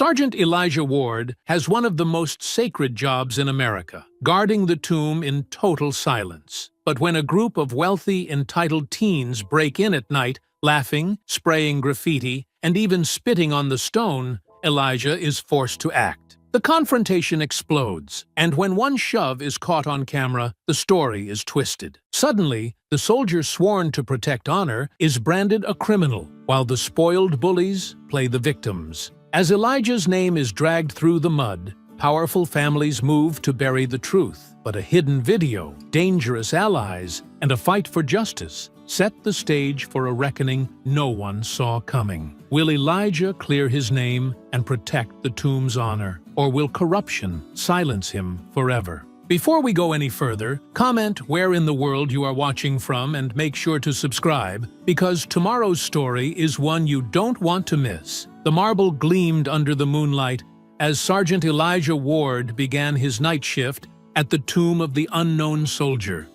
Sergeant Elijah Ward has one of the most sacred jobs in America, guarding the tomb in total silence. But when a group of wealthy, entitled teens break in at night, laughing, spraying graffiti, and even spitting on the stone, Elijah is forced to act. The confrontation explodes, and when one shove is caught on camera, the story is twisted. Suddenly, the soldier sworn to protect honor is branded a criminal, while the spoiled bullies play the victims. As Elijah's name is dragged through the mud, powerful families move to bury the truth. But a hidden video, dangerous allies, and a fight for justice set the stage for a reckoning no one saw coming. Will Elijah clear his name and protect the tomb's honor, or will corruption silence him forever? Before we go any further, comment where in the world you are watching from and make sure to subscribe, because tomorrow's story is one you don't want to miss. The marble gleamed under the moonlight as Sergeant Elijah Ward began his night shift at the tomb of the unknown soldier.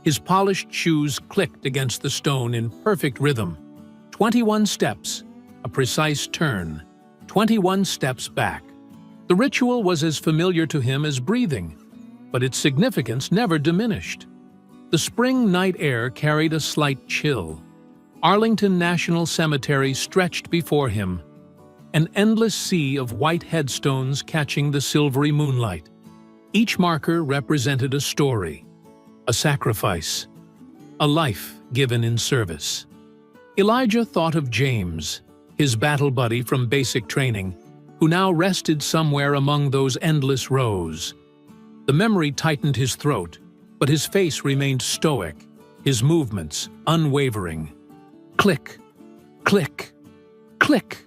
His polished shoes clicked against the stone in perfect rhythm. 21 steps, a precise turn, 21 steps back. The ritual was as familiar to him as breathing, but its significance never diminished. The spring night air carried a slight chill. Arlington National Cemetery stretched before him, an endless sea of white headstones catching the silvery moonlight. Each marker represented a story, a sacrifice, a life given in service. Elijah thought of James, his battle buddy from basic training, who now rested somewhere among those endless rows. The memory tightened his throat, but his face remained stoic, his movements unwavering. Click, click, click.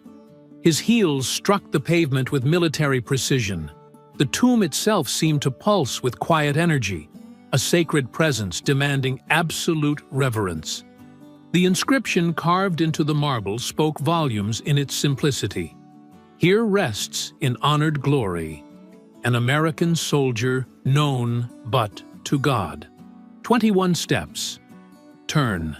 His heels struck the pavement with military precision. The tomb itself seemed to pulse with quiet energy, a sacred presence demanding absolute reverence. The inscription carved into the marble spoke volumes in its simplicity. Here rests in honored glory an American soldier known but to God. 21 steps. Turn.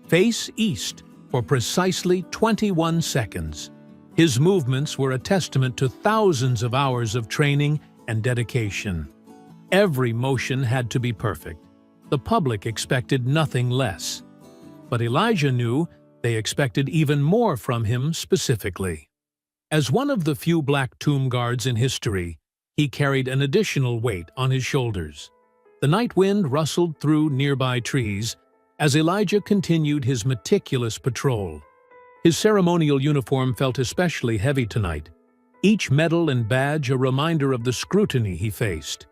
Face east for precisely 21 seconds. His movements were a testament to thousands of hours of training and dedication. Every motion had to be perfect. The public expected nothing less. But Elijah knew they expected even more from him specifically. As one of the few black tomb guards in history, he carried an additional weight on his shoulders. The night wind rustled through nearby trees as Elijah continued his meticulous patrol. His ceremonial uniform felt especially heavy tonight, each medal and badge a reminder of the scrutiny he faced.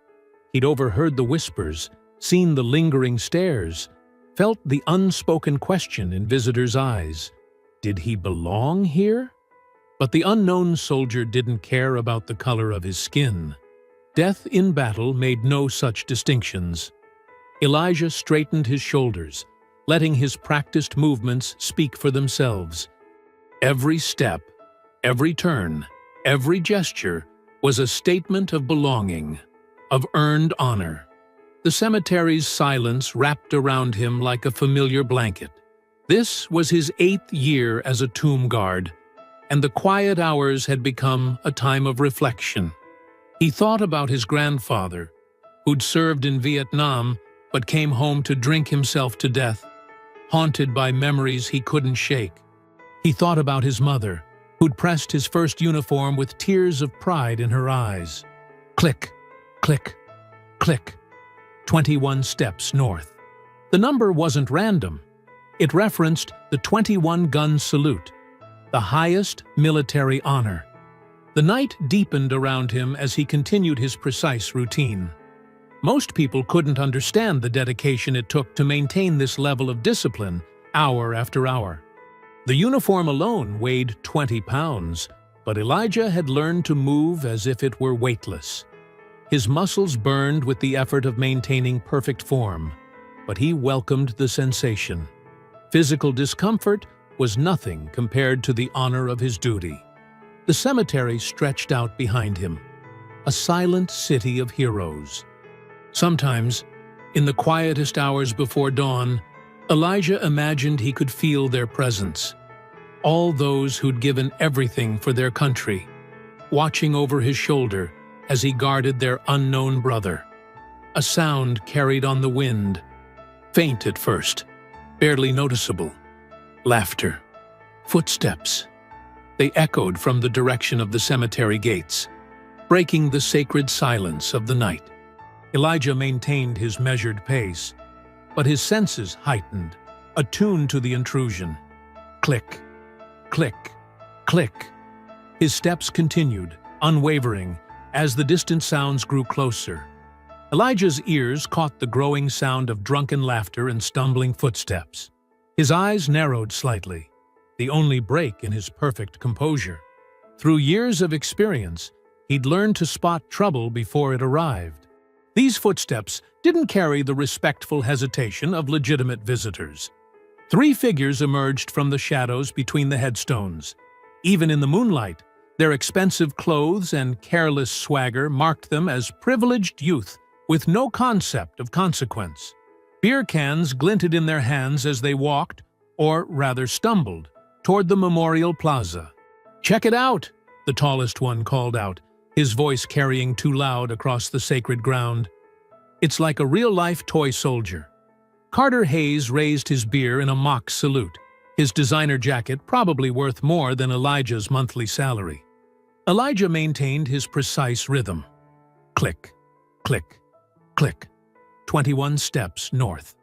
He'd overheard the whispers, seen the lingering stares, felt the unspoken question in visitors' eyes. Did he belong here? But the unknown soldier didn't care about the color of his skin. Death in battle made no such distinctions. Elijah straightened his shoulders, letting his practiced movements speak for themselves. Every step, every turn, every gesture was a statement of belonging, of earned honor. The cemetery's silence wrapped around him like a familiar blanket. This was his 8th year as a tomb guard, and the quiet hours had become a time of reflection. He thought about his grandfather, who'd served in Vietnam but came home to drink himself to death, haunted by memories he couldn't shake. He thought about his mother, who'd pressed his first uniform with tears of pride in her eyes. Click, click, click. 21 steps north. The number wasn't random. It referenced the 21-gun salute, the highest military honor. The night deepened around him as he continued his precise routine. Most people couldn't understand the dedication it took to maintain this level of discipline hour after hour. The uniform alone weighed 20 pounds, but Elijah had learned to move as if it were weightless. His muscles burned with the effort of maintaining perfect form, but he welcomed the sensation. Physical discomfort was nothing compared to the honor of his duty. The cemetery stretched out behind him, a silent city of heroes. Sometimes, in the quietest hours before dawn, Elijah imagined he could feel their presence. All those who'd given everything for their country, watching over his shoulder as he guarded their unknown brother. A sound carried on the wind, faint at first, barely noticeable. Laughter. Footsteps. They echoed from the direction of the cemetery gates, breaking the sacred silence of the night. Elijah maintained his measured pace, but his senses heightened, attuned to the intrusion. Click, click, click. His steps continued, unwavering, as the distant sounds grew closer. Elijah's ears caught the growing sound of drunken laughter and stumbling footsteps. His eyes narrowed slightly, the only break in his perfect composure. Through years of experience, he'd learned to spot trouble before it arrived. These footsteps didn't carry the respectful hesitation of legitimate visitors. 3 figures emerged from the shadows between the headstones. Even in the moonlight, their expensive clothes and careless swagger marked them as privileged youth with no concept of consequence. Beer cans glinted in their hands as they walked, or rather stumbled, toward the memorial plaza. "Check it out," the tallest one called out, his voice carrying too loud across the sacred ground. "It's like a real-life toy soldier." Carter Hayes raised his beer in a mock salute, his designer jacket probably worth more than Elijah's monthly salary. Elijah maintained his precise rhythm. Click, click, click. 21 steps north.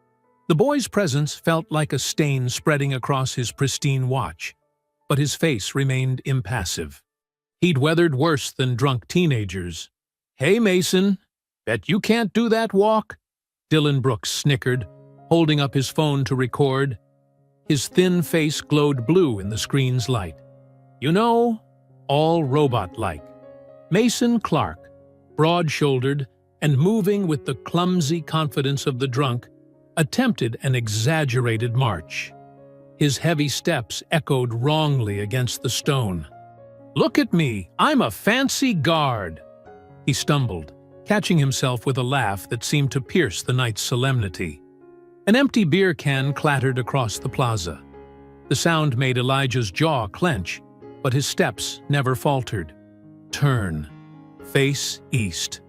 The boy's presence felt like a stain spreading across his pristine watch, but his face remained impassive. He'd weathered worse than drunk teenagers. "Hey, Mason, bet you can't do that walk?" Dylan Brooks snickered, holding up his phone to record. His thin face glowed blue in the screen's light. "You know, all robot-like." Mason Clark, broad-shouldered and moving with the clumsy confidence of the drunk, attempted an exaggerated march. His heavy steps echoed wrongly against the stone. "Look at me, I'm a fancy guard." He stumbled, catching himself with a laugh that seemed to pierce the night's solemnity. An empty beer can clattered across the plaza. The sound made Elijah's jaw clench, but his steps never faltered. Turn. Face east.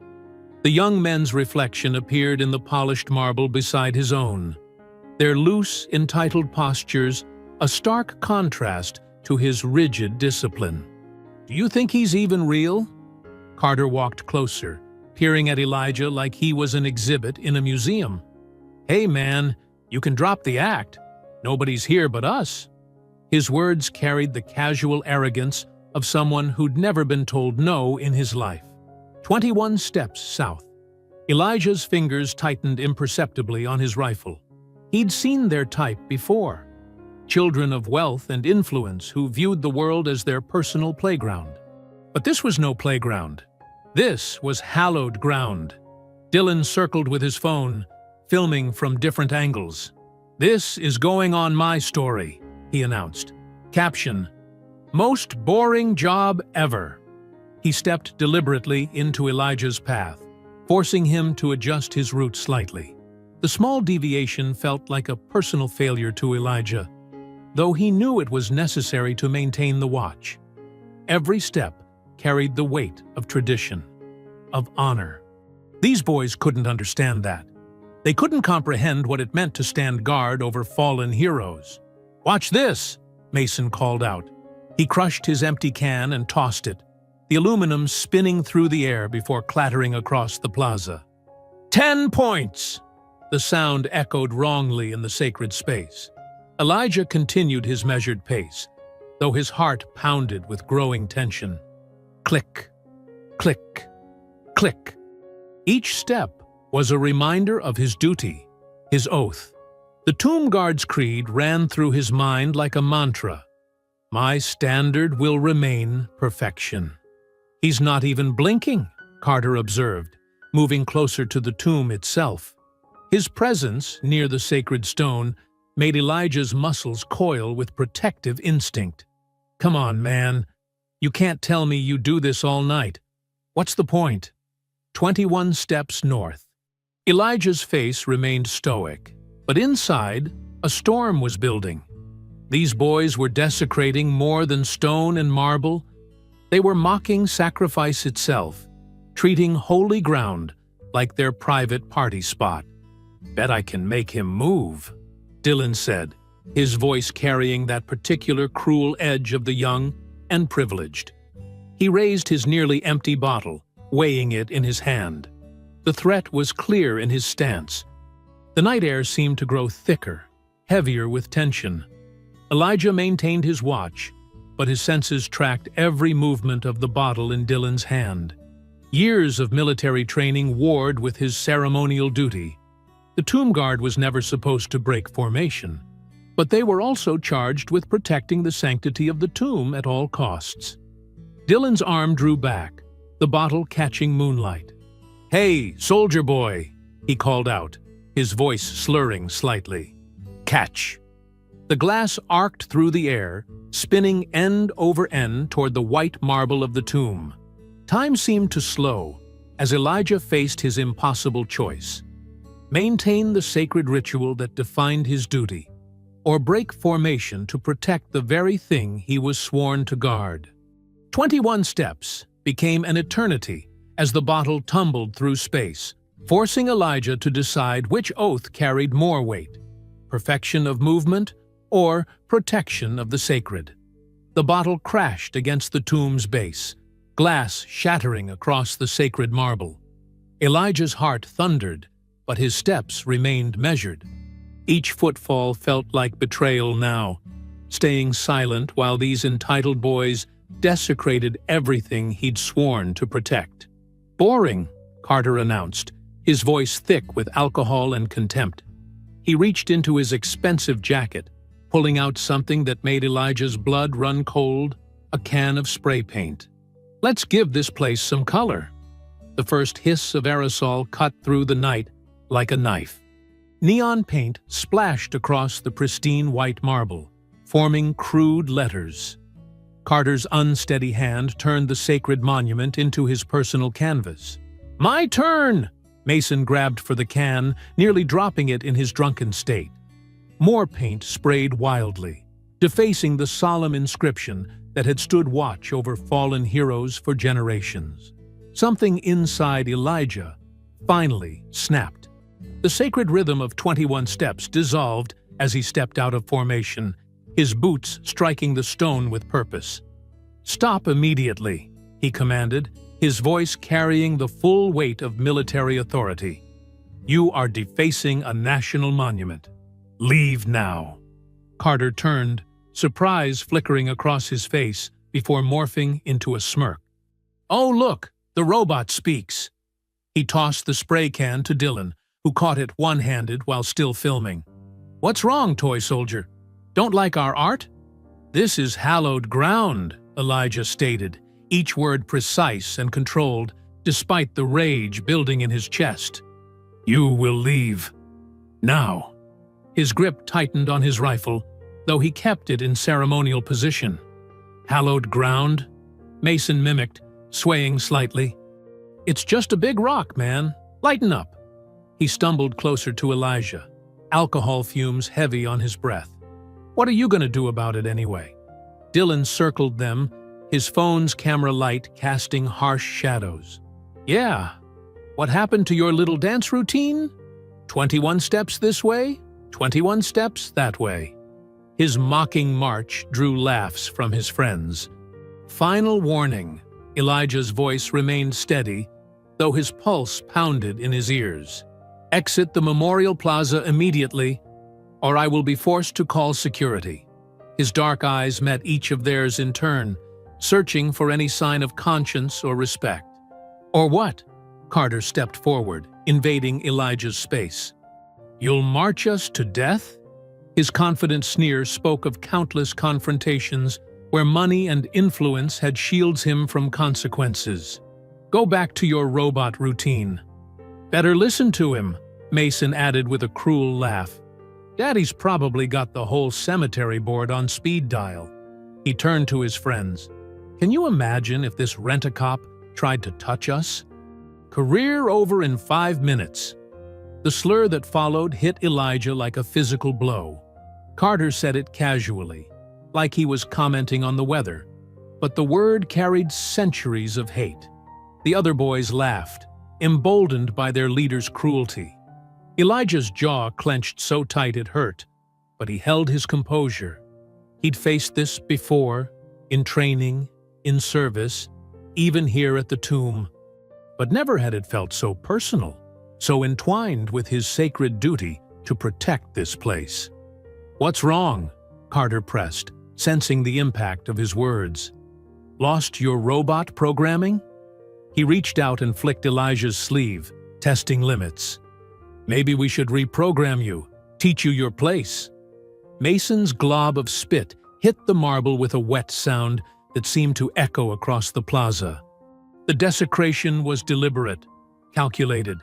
The young men's reflection appeared in the polished marble beside his own. Their loose, entitled postures, a stark contrast to his rigid discipline. "Do you think he's even real?" Carter walked closer, peering at Elijah like he was an exhibit in a museum. "Hey man, you can drop the act. Nobody's here but us." His words carried the casual arrogance of someone who'd never been told no in his life. 21 steps south. Elijah's fingers tightened imperceptibly on his rifle. He'd seen their type before. Children of wealth and influence who viewed the world as their personal playground. But this was no playground. This was hallowed ground. Dylan circled with his phone, filming from different angles. "This is going on my story," he announced. Caption: "Most boring job ever." He stepped deliberately into Elijah's path, forcing him to adjust his route slightly. The small deviation felt like a personal failure to Elijah, though he knew it was necessary to maintain the watch. Every step carried the weight of tradition, of honor. These boys couldn't understand that. They couldn't comprehend what it meant to stand guard over fallen heroes. "Watch this," Mason called out. He crushed his empty can and tossed it, the aluminum spinning through the air before clattering across the plaza. 10 points! The sound echoed wrongly in the sacred space. Elijah continued his measured pace, though his heart pounded with growing tension. Click, click, click. Each step was a reminder of his duty, his oath. The tomb guard's creed ran through his mind like a mantra. "My standard will remain perfection." "He's not even blinking," Carter observed, moving closer to the tomb itself. His presence near the sacred stone made Elijah's muscles coil with protective instinct. "Come on, man. You can't tell me you do this all night. What's the point?" 21 steps north. Elijah's face remained stoic, but inside, a storm was building. These boys were desecrating more than stone and marble. They were mocking sacrifice itself, treating holy ground like their private party spot. "Bet I can make him move," Dylan said, his voice carrying that particular cruel edge of the young and privileged. He raised his nearly empty bottle, weighing it in his hand. The threat was clear in his stance. The night air seemed to grow thicker, heavier with tension. Elijah maintained his watch, but his senses tracked every movement of the bottle in Dylan's hand. Years of military training warred with his ceremonial duty. The tomb guard was never supposed to break formation, but they were also charged with protecting the sanctity of the tomb at all costs. Dylan's arm drew back, the bottle catching moonlight. "Hey, soldier boy," he called out, his voice slurring slightly. "Catch." The glass arced through the air, spinning end over end toward the white marble of the tomb. Time seemed to slow as Elijah faced his impossible choice: maintain the sacred ritual that defined his duty, or break formation to protect the very thing he was sworn to guard. 21 steps became an eternity as the bottle tumbled through space, forcing Elijah to decide which oath carried more weight: perfection of movement or protection of the sacred. The bottle crashed against the tomb's base, glass shattering across the sacred marble. Elijah's heart thundered, but his steps remained measured. Each footfall felt like betrayal now, staying silent while these entitled boys desecrated everything he'd sworn to protect. "Boring," Carter announced, his voice thick with alcohol and contempt. He reached into his expensive jacket, pulling out something that made Elijah's blood run cold: a can of spray paint. "Let's give this place some color." The first hiss of aerosol cut through the night like a knife. Neon paint splashed across the pristine white marble, forming crude letters. Carter's unsteady hand turned the sacred monument into his personal canvas. "My turn!" Mason grabbed for the can, nearly dropping it in his drunken state. More paint sprayed wildly, defacing the solemn inscription that had stood watch over fallen heroes for generations. Something inside Elijah finally snapped. The sacred rhythm of 21 steps dissolved as he stepped out of formation, his boots striking the stone with purpose. "Stop immediately," he commanded, his voice carrying the full weight of military authority. "You are defacing a national monument. Leave now." Carter turned, surprise flickering across his face before morphing into a smirk. "Oh, look, the robot speaks." He tossed the spray can to Dylan, who caught it one-handed while still filming. "What's wrong, toy soldier? Don't like our art?" "This is hallowed ground," Elijah stated, each word precise and controlled, despite the rage building in his chest. "You will leave. Now." His grip tightened on his rifle, though he kept it in ceremonial position. "Hallowed ground?" Mason mimicked, swaying slightly. "It's just a big rock, man. Lighten up." He stumbled closer to Elijah, alcohol fumes heavy on his breath. "What are you going to do about it anyway?" Dylan circled them, his phone's camera light casting harsh shadows. "Yeah. What happened to your little dance routine? 21 steps this way, 21 steps that way." His mocking march drew laughs from his friends. "Final warning," Elijah's voice remained steady, though his pulse pounded in his ears. "Exit the Memorial Plaza immediately, or I will be forced to call security." His dark eyes met each of theirs in turn, searching for any sign of conscience or respect. "Or what?" Carter stepped forward, invading Elijah's space. "You'll march us to death?" His confident sneer spoke of countless confrontations where money and influence had shielded him from consequences. "Go back to your robot routine." "Better listen to him," Mason added with a cruel laugh. "Daddy's probably got the whole cemetery board on speed dial." He turned to his friends. "Can you imagine if this rent-a-cop tried to touch us? Career over in 5 minutes." The slur that followed hit Elijah like a physical blow. Carter said it casually, like he was commenting on the weather. but the word carried centuries of hate. The other boys laughed, emboldened by their leader's cruelty. Elijah's jaw clenched so tight it hurt, but he held his composure. He'd faced this before, in training, in service, even here at the tomb. But never had it felt so personal, so entwined with his sacred duty to protect this place. "What's wrong?" Carter pressed, sensing the impact of his words. "Lost your robot programming?" He reached out and flicked Elijah's sleeve, testing limits. "Maybe we should reprogram you, teach you your place." Mason's glob of spit hit the marble with a wet sound that seemed to echo across the plaza. The desecration was deliberate, calculated,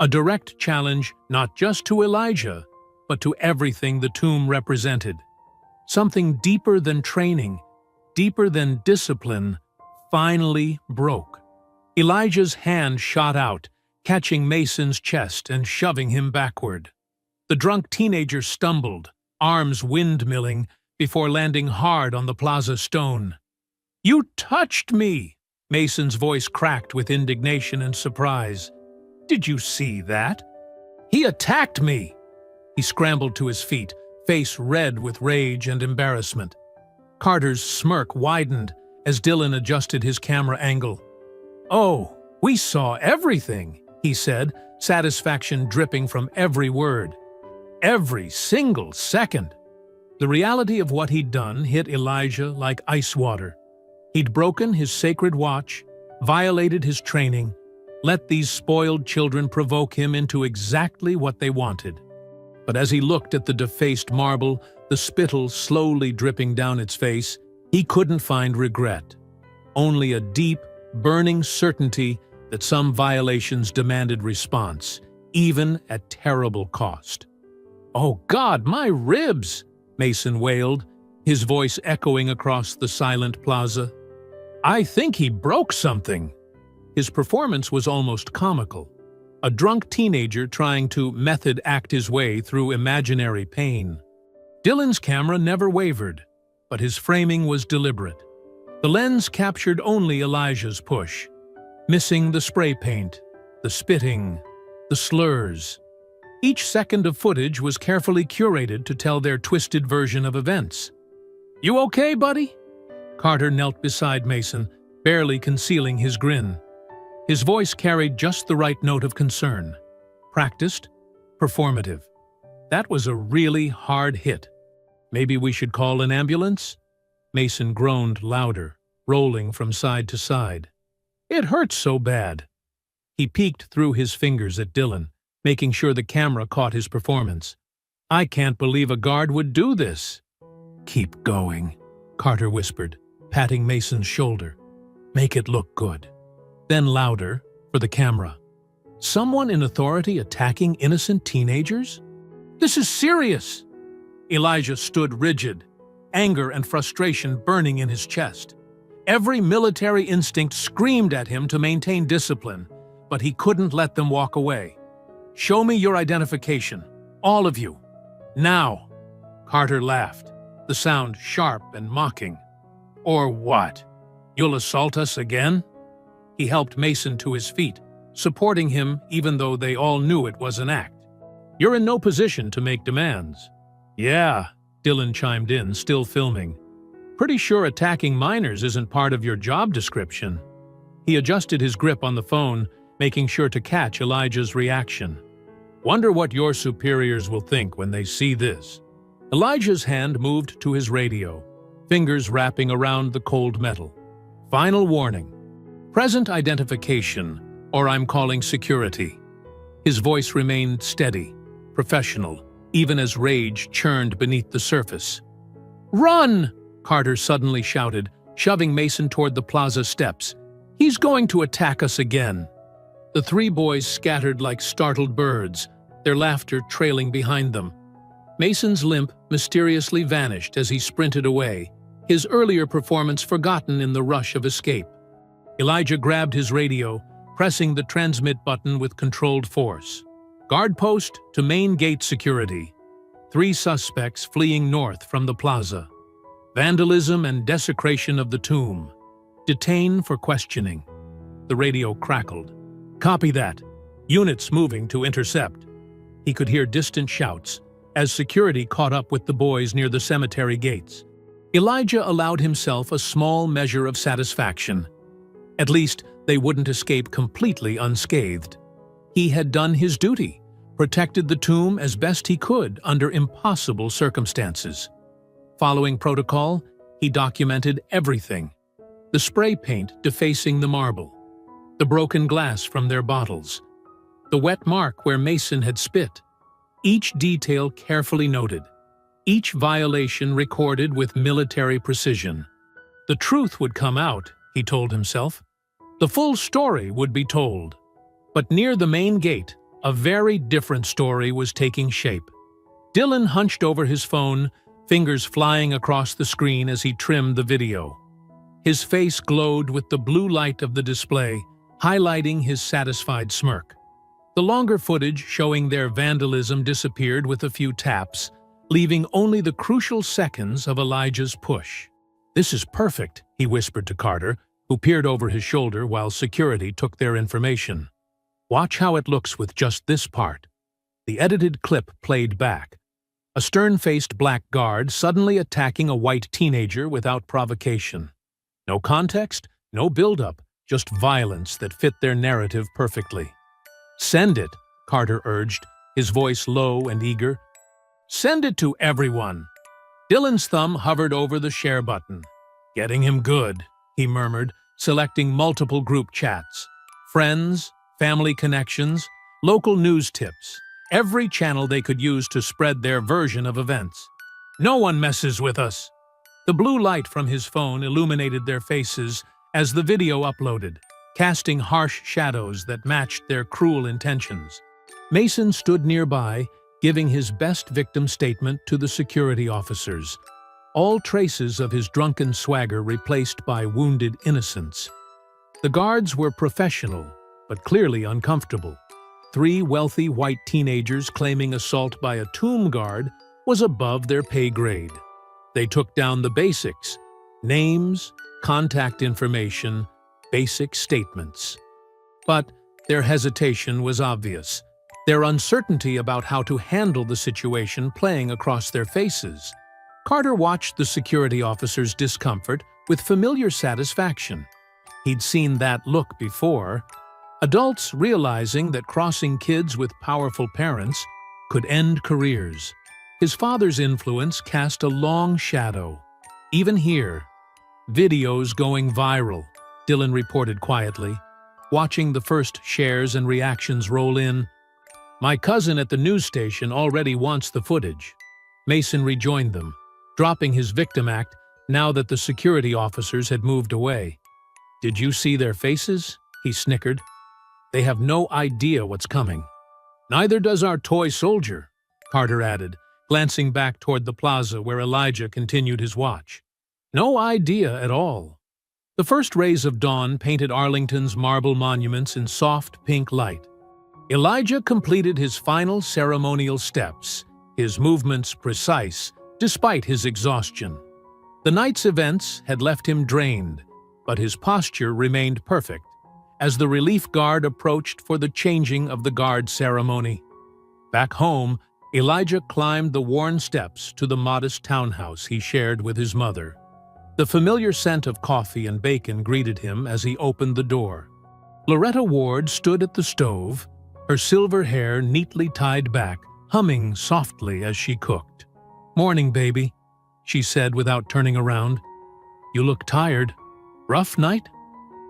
a direct challenge not just to Elijah, but to everything the tomb represented. Something deeper than training, deeper than discipline, finally broke. Elijah's hand shot out, catching Mason's chest and shoving him backward. The drunk teenager stumbled, arms windmilling, before landing hard on the plaza stone. "You touched me!" Mason's voice cracked with indignation and surprise. "Did you see that? He attacked me!" He scrambled to his feet, face red with rage and embarrassment. Carter's smirk widened as Dylan adjusted his camera angle. "Oh, we saw everything," he said, satisfaction dripping from every word. "Every single second." The reality of what he'd done hit Elijah like ice water. He'd broken his sacred watch, violated his training, let these spoiled children provoke him into exactly what they wanted. But as he looked at the defaced marble, the spittle slowly dripping down its face, he couldn't find regret. Only a deep, burning certainty that some violations demanded response, even at terrible cost. "Oh God, my ribs!" Mason wailed, his voice echoing across the silent plaza. "I think he broke something." His performance was almost comical. A drunk teenager trying to method act his way through imaginary pain. Dylan's camera never wavered, but his framing was deliberate. The lens captured only Elijah's push, missing the spray paint, the spitting, the slurs. Each second of footage was carefully curated to tell their twisted version of events. "You okay, buddy?" Carter knelt beside Mason, barely concealing his grin. His voice carried just the right note of concern. Practiced, performative. That was a really hard hit. "Maybe we should call an ambulance?" Mason groaned louder, rolling from side to side. "It hurts so bad." He peeked through his fingers at Dylan, making sure the camera caught his performance. "I can't believe a guard would do this." "Keep going," Carter whispered, patting Mason's shoulder. "Make it look good." Then louder, for the camera. "Someone in authority attacking innocent teenagers? This is serious!" Elijah stood rigid, anger and frustration burning in his chest. Every military instinct screamed at him to maintain discipline, but he couldn't let them walk away. "Show me your identification, all of you. Now!" Carter laughed, the sound sharp and mocking. "Or what? You'll assault us again?" He helped Mason to his feet, supporting him even though they all knew it was an act. "You're in no position to make demands." "Yeah," Dylan chimed in, still filming. "Pretty sure attacking minors isn't part of your job description." He adjusted his grip on the phone, making sure to catch Elijah's reaction. "Wonder what your superiors will think when they see this." Elijah's hand moved to his radio, fingers wrapping around the cold metal. "Final warning. Present identification, or I'm calling security." His voice remained steady, professional, even as rage churned beneath the surface. "Run!" Carter suddenly shouted, shoving Mason toward the plaza steps. "He's going to attack us again." The three boys scattered like startled birds, their laughter trailing behind them. Mason's limp mysteriously vanished as he sprinted away, his earlier performance forgotten in the rush of escape. Elijah grabbed his radio, pressing the transmit button with controlled force. "Guard post to main gate security. 3 suspects fleeing north from the plaza." Vandalism and desecration of the tomb. Detain for questioning. The radio crackled. Copy that. Units moving to intercept. He could hear distant shouts as security caught up with the boys near the cemetery gates. Elijah allowed himself a small measure of satisfaction. At least they wouldn't escape completely unscathed. He had done his duty, protected the tomb as best he could under impossible circumstances. Following protocol, he documented everything. The spray paint defacing the marble, the broken glass from their bottles, the wet mark where Mason had spit. Each detail carefully noted, each violation recorded with military precision. The truth would come out, he told himself. The full story would be told. But near the main gate, a very different story was taking shape. Dylan hunched over his phone, fingers flying across the screen as he trimmed the video. His face glowed with the blue light of the display, highlighting his satisfied smirk. The longer footage showing their vandalism disappeared with a few taps, leaving only the crucial seconds of Elijah's push. "This is perfect," he whispered to Carter, who peered over his shoulder while security took their information. "Watch how it looks with just this part." The edited clip played back. A stern-faced black guard suddenly attacking a white teenager without provocation. No context, no build-up, just violence that fit their narrative perfectly. "Send it," Carter urged, his voice low and eager. "Send it to everyone." Dylan's thumb hovered over the share button. "Getting him good," he murmured, selecting multiple group chats. Friends, family connections, local news tips, every channel they could use to spread their version of events. "No one messes with us." The blue light from his phone illuminated their faces as the video uploaded, casting harsh shadows that matched their cruel intentions. Mason stood nearby, giving his best victim statement to the security officers, all traces of his drunken swagger replaced by wounded innocence. The guards were professional, but clearly uncomfortable. 3 wealthy white teenagers claiming assault by a tomb guard was above their pay grade. They took down the basics: names, contact information, basic statements. But their hesitation was obvious, their uncertainty about how to handle the situation playing across their faces. Carter watched the security officer's discomfort with familiar satisfaction. He'd seen that look before. Adults realizing that crossing kids with powerful parents could end careers. His father's influence cast a long shadow. Even here, videos going viral, Dylan reported quietly, watching the first shares and reactions roll in. "My cousin at the news station already wants the footage." Mason rejoined them, dropping his victim act now that the security officers had moved away. "Did you see their faces?" he snickered. "They have no idea what's coming." "Neither does our toy soldier," Carter added, glancing back toward the plaza where Elijah continued his watch. "No idea at all." The first rays of dawn painted Arlington's marble monuments in soft pink light. Elijah completed his final ceremonial steps, his movements precise, despite his exhaustion. The night's events had left him drained, but his posture remained perfect as the relief guard approached for the changing of the guard ceremony. Back home, Elijah climbed the worn steps to the modest townhouse he shared with his mother. The familiar scent of coffee and bacon greeted him as he opened the door. Loretta Ward stood at the stove, her silver hair neatly tied back, humming softly as she cooked. "Morning, baby," she said without turning around. "You look tired. Rough night?"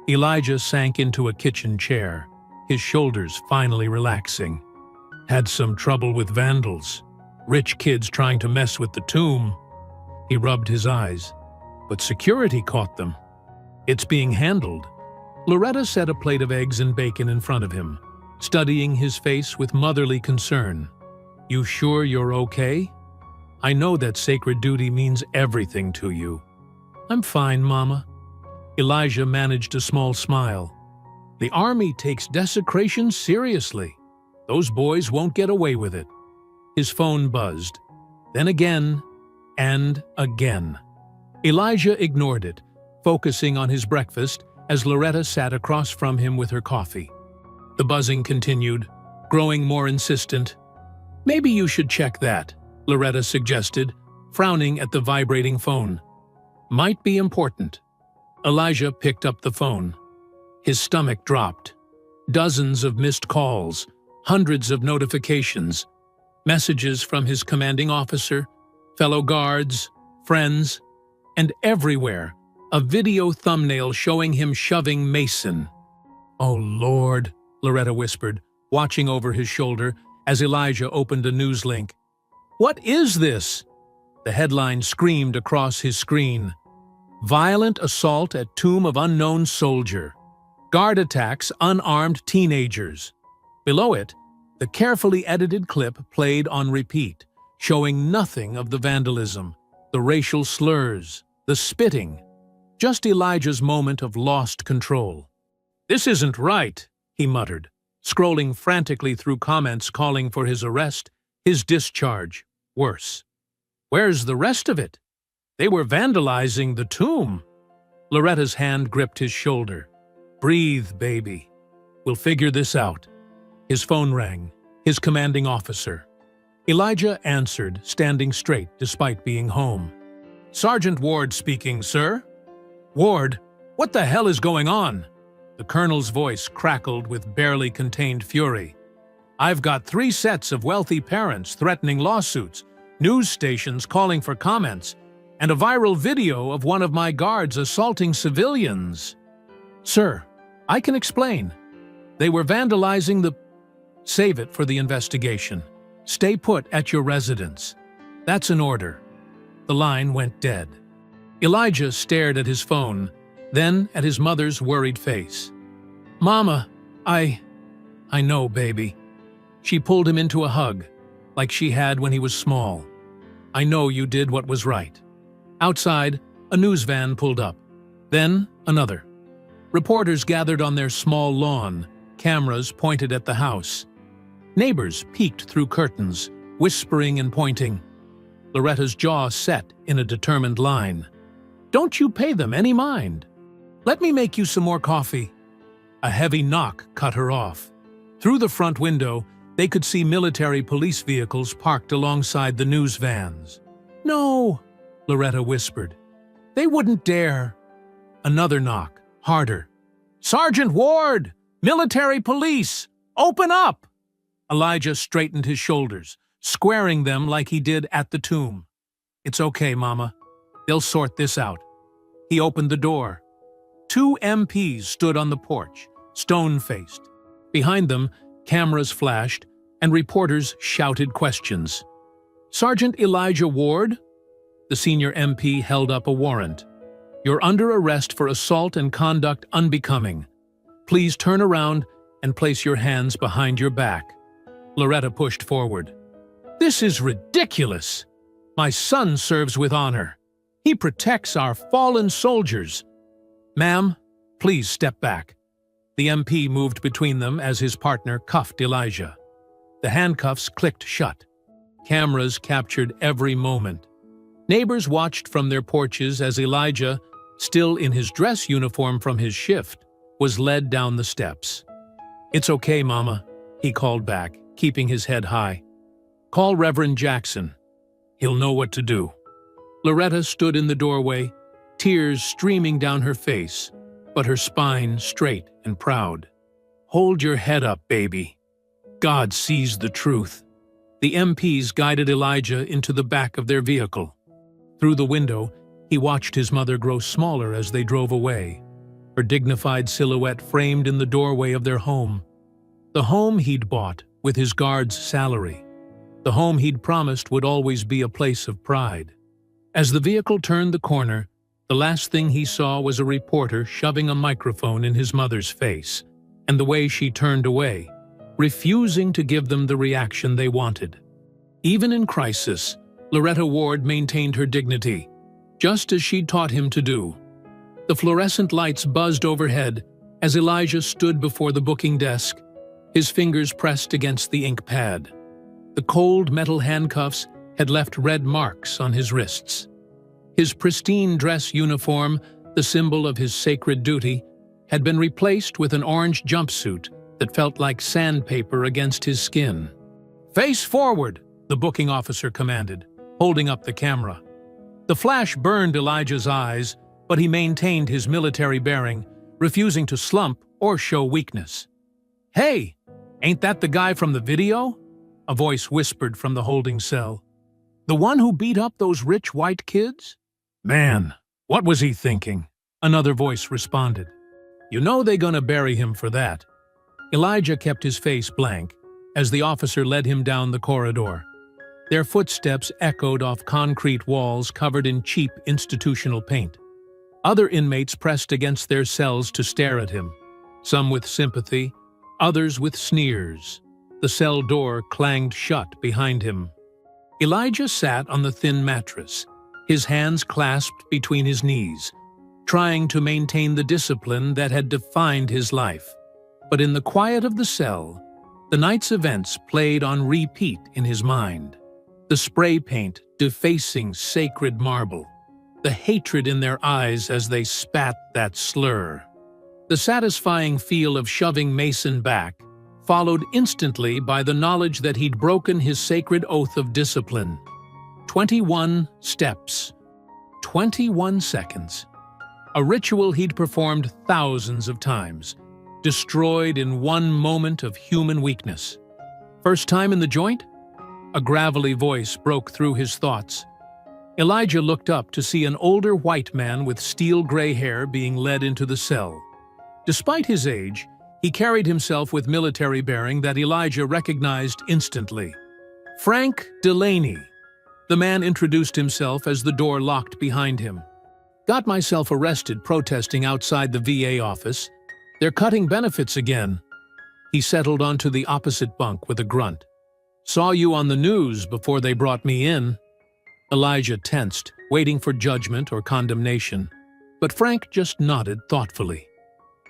Elijah sank into a kitchen chair, his shoulders finally relaxing. "Had some trouble with vandals. Rich kids trying to mess with the tomb." He rubbed his eyes. "But security caught them. It's being handled." Loretta set a plate of eggs and bacon in front of him, studying his face with motherly concern. "You sure you're okay? I know that sacred duty means everything to you." "I'm fine, Mama." Elijah managed a small smile. "The Army takes desecration seriously. Those boys won't get away with it." His phone buzzed. Then again, and again. Elijah ignored it, focusing on his breakfast as Loretta sat across from him with her coffee. The buzzing continued, growing more insistent. "Maybe you should check that," Loretta suggested, frowning at the vibrating phone. "Might be important." Elijah picked up the phone. His stomach dropped. Dozens of missed calls, hundreds of notifications, messages from his commanding officer, fellow guards, friends, and everywhere, a video thumbnail showing him shoving Mason. "Oh, Lord," Loretta whispered, watching over his shoulder as Elijah opened a news link. "What is this?" The headline screamed across his screen. "Violent assault at tomb of unknown soldier. Guard attacks unarmed teenagers." Below it, the carefully edited clip played on repeat, showing nothing of the vandalism, the racial slurs, the spitting. Just Elijah's moment of lost control. "This isn't right," he muttered, scrolling frantically through comments calling for his arrest, his discharge, worse. "Where's the rest of it? They were vandalizing the tomb." Loretta's hand gripped his shoulder. "Breathe, baby. We'll figure this out." His phone rang, his commanding officer. Elijah answered, standing straight despite being home. "Sergeant Ward speaking, sir." "Ward, what the hell is going on?" The colonel's voice crackled with barely contained fury. "I've got 3 sets of wealthy parents threatening lawsuits, news stations calling for comments, and a viral video of one of my guards assaulting civilians." "Sir, I can explain. They were vandalizing the—" "Save it for the investigation. Stay put at your residence. That's an order." The line went dead. Elijah stared at his phone, then at his mother's worried face. "Mama, I know, baby." She pulled him into a hug, like she had when he was small. "I know you did what was right." Outside, a news van pulled up. Then, another. Reporters gathered on their small lawn, cameras pointed at the house. Neighbors peeked through curtains, whispering and pointing. Loretta's jaw set in a determined line. "Don't you pay them any mind. Let me make you some more coffee." A heavy knock cut her off. Through the front window, they could see military police vehicles parked alongside the news vans. "No," Loretta whispered. "They wouldn't dare." Another knock, harder. "Sergeant Ward! Military police! Open up!" Elijah straightened his shoulders, squaring them like he did at the tomb. "It's okay, Mama. They'll sort this out." He opened the door. 2 MPs stood on the porch, stone-faced. Behind them, cameras flashed, and reporters shouted questions. "Sergeant Elijah Ward?" The senior MP held up a warrant. "You're under arrest for assault and conduct unbecoming. Please turn around and place your hands behind your back." Loretta pushed forward. "This is ridiculous! My son serves with honor. He protects our fallen soldiers." "Ma'am, please step back." The MP moved between them as his partner cuffed Elijah. The handcuffs clicked shut. Cameras captured every moment. Neighbors watched from their porches as Elijah, still in his dress uniform from his shift, was led down the steps. "It's okay, Mama," he called back, keeping his head high. "Call Reverend Jackson. He'll know what to do." Loretta stood in the doorway, tears streaming down her face, but her spine straight and proud. "Hold your head up, baby. God sees the truth." The MPs guided Elijah into the back of their vehicle. Through the window, he watched his mother grow smaller as they drove away, her dignified silhouette framed in the doorway of their home. The home he'd bought with his guard's salary. The home he'd promised would always be a place of pride. As the vehicle turned the corner, the last thing he saw was a reporter shoving a microphone in his mother's face, and the way she turned away, refusing to give them the reaction they wanted. Even in crisis, Loretta Ward maintained her dignity, just as she'd taught him to do. The fluorescent lights buzzed overhead as Elijah stood before the booking desk, his fingers pressed against the ink pad. The cold metal handcuffs had left red marks on his wrists. His pristine dress uniform, the symbol of his sacred duty, had been replaced with an orange jumpsuit that felt like sandpaper against his skin. "Face forward," the booking officer commanded, holding up the camera. The flash burned Elijah's eyes, but he maintained his military bearing, refusing to slump or show weakness. "Hey, ain't that the guy from the video?" a voice whispered from the holding cell. "The one who beat up those rich white kids?" "Man, what was he thinking?" another voice responded. "You know they gonna bury him for that." Elijah kept his face blank as the officer led him down the corridor. Their footsteps echoed off concrete walls covered in cheap institutional paint. Other inmates pressed against their cells to stare at him, some with sympathy, others with sneers. The cell door clanged shut behind him. Elijah sat on the thin mattress, his hands clasped between his knees, trying to maintain the discipline that had defined his life. But in the quiet of the cell, the night's events played on repeat in his mind. The spray paint defacing sacred marble, the hatred in their eyes as they spat that slur. The satisfying feel of shoving Mason back, followed instantly by the knowledge that he'd broken his sacred oath of discipline. 21 steps. 21 seconds. A ritual he'd performed thousands of times, destroyed in one moment of human weakness. First time in the joint? A gravelly voice broke through his thoughts. Elijah looked up to see an older white man with steel-gray hair being led into the cell. Despite his age, he carried himself with military bearing that Elijah recognized instantly. Frank Delaney. The man introduced himself as the door locked behind him. "Got myself arrested protesting outside the VA office. They're cutting benefits again." He settled onto the opposite bunk with a grunt. "Saw you on the news before they brought me in." Elijah tensed, waiting for judgment or condemnation. But Frank just nodded thoughtfully.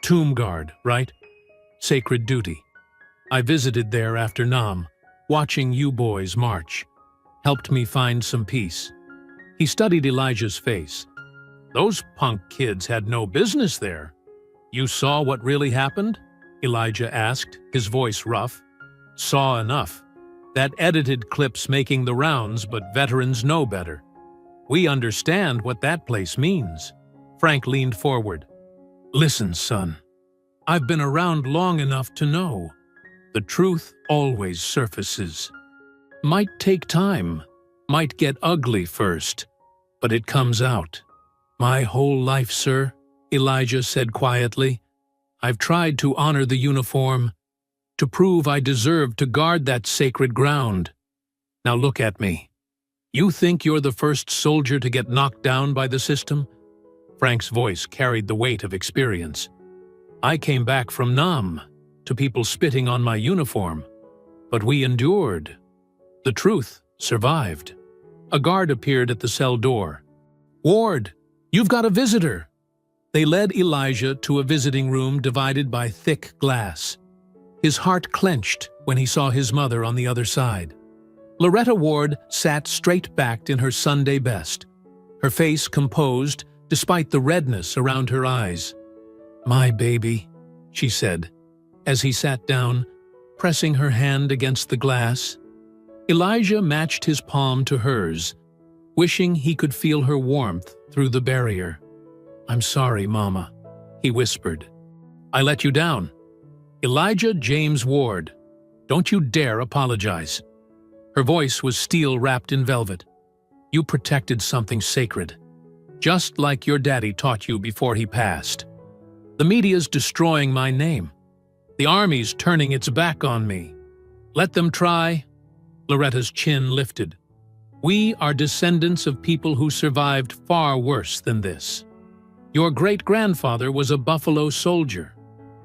"Tomb guard, right? Sacred duty. I visited there after Nam, watching you boys march. Helped me find some peace." He studied Elijah's face. "Those punk kids had no business there." "You saw what really happened?" Elijah asked, his voice rough. "Saw enough. That edited clip's making the rounds, but veterans know better. We understand what that place means." Frank leaned forward. "Listen, son. I've been around long enough to know. The truth always surfaces. Might take time, might get ugly first, but it comes out. My whole life, sir," Elijah said quietly, "I've tried to honor the uniform, to prove I deserve to guard that sacred ground. Now look at me. You think you're the first soldier to get knocked down by the system?" Frank's voice carried the weight of experience. "I came back from Nam, to people spitting on my uniform. But we endured. The truth survived." A guard appeared at the cell door. "Ward, you've got a visitor." They led Elijah to a visiting room divided by thick glass. His heart clenched when he saw his mother on the other side. Loretta Ward sat straight-backed in her Sunday best, her face composed despite the redness around her eyes. "My baby," she said, as he sat down, pressing her hand against the glass. Elijah matched his palm to hers, wishing he could feel her warmth through the barrier. "I'm sorry, Mama," he whispered. "I let you down. Elijah James Ward. Don't you dare apologize." Her voice was steel wrapped in velvet. "You protected something sacred, just like your daddy taught you before he passed. The media's destroying my name. The army's turning its back on me. Let them try." Loretta's chin lifted. "We are descendants of people who survived far worse than this. Your great-grandfather was a Buffalo soldier.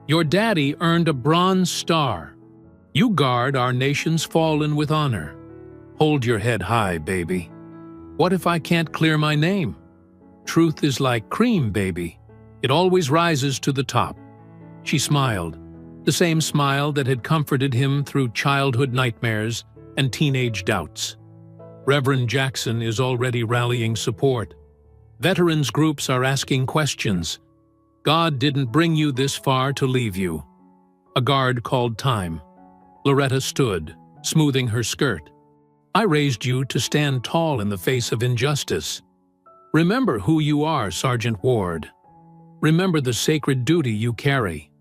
Your daddy earned a Bronze Star. You guard our nation's fallen with honor. Hold your head high, baby. What if I can't clear my name? Truth is like cream, baby. It always rises to the top." She smiled, the same smile that had comforted him through childhood nightmares and teenage doubts. "Reverend Jackson is already rallying support. Veterans groups are asking questions. God didn't bring you this far to leave you. A guard called time. Loretta stood, smoothing her skirt. I raised you to stand tall in the face of injustice. Remember who you are, Sergeant Ward. Remember the sacred duty you carry.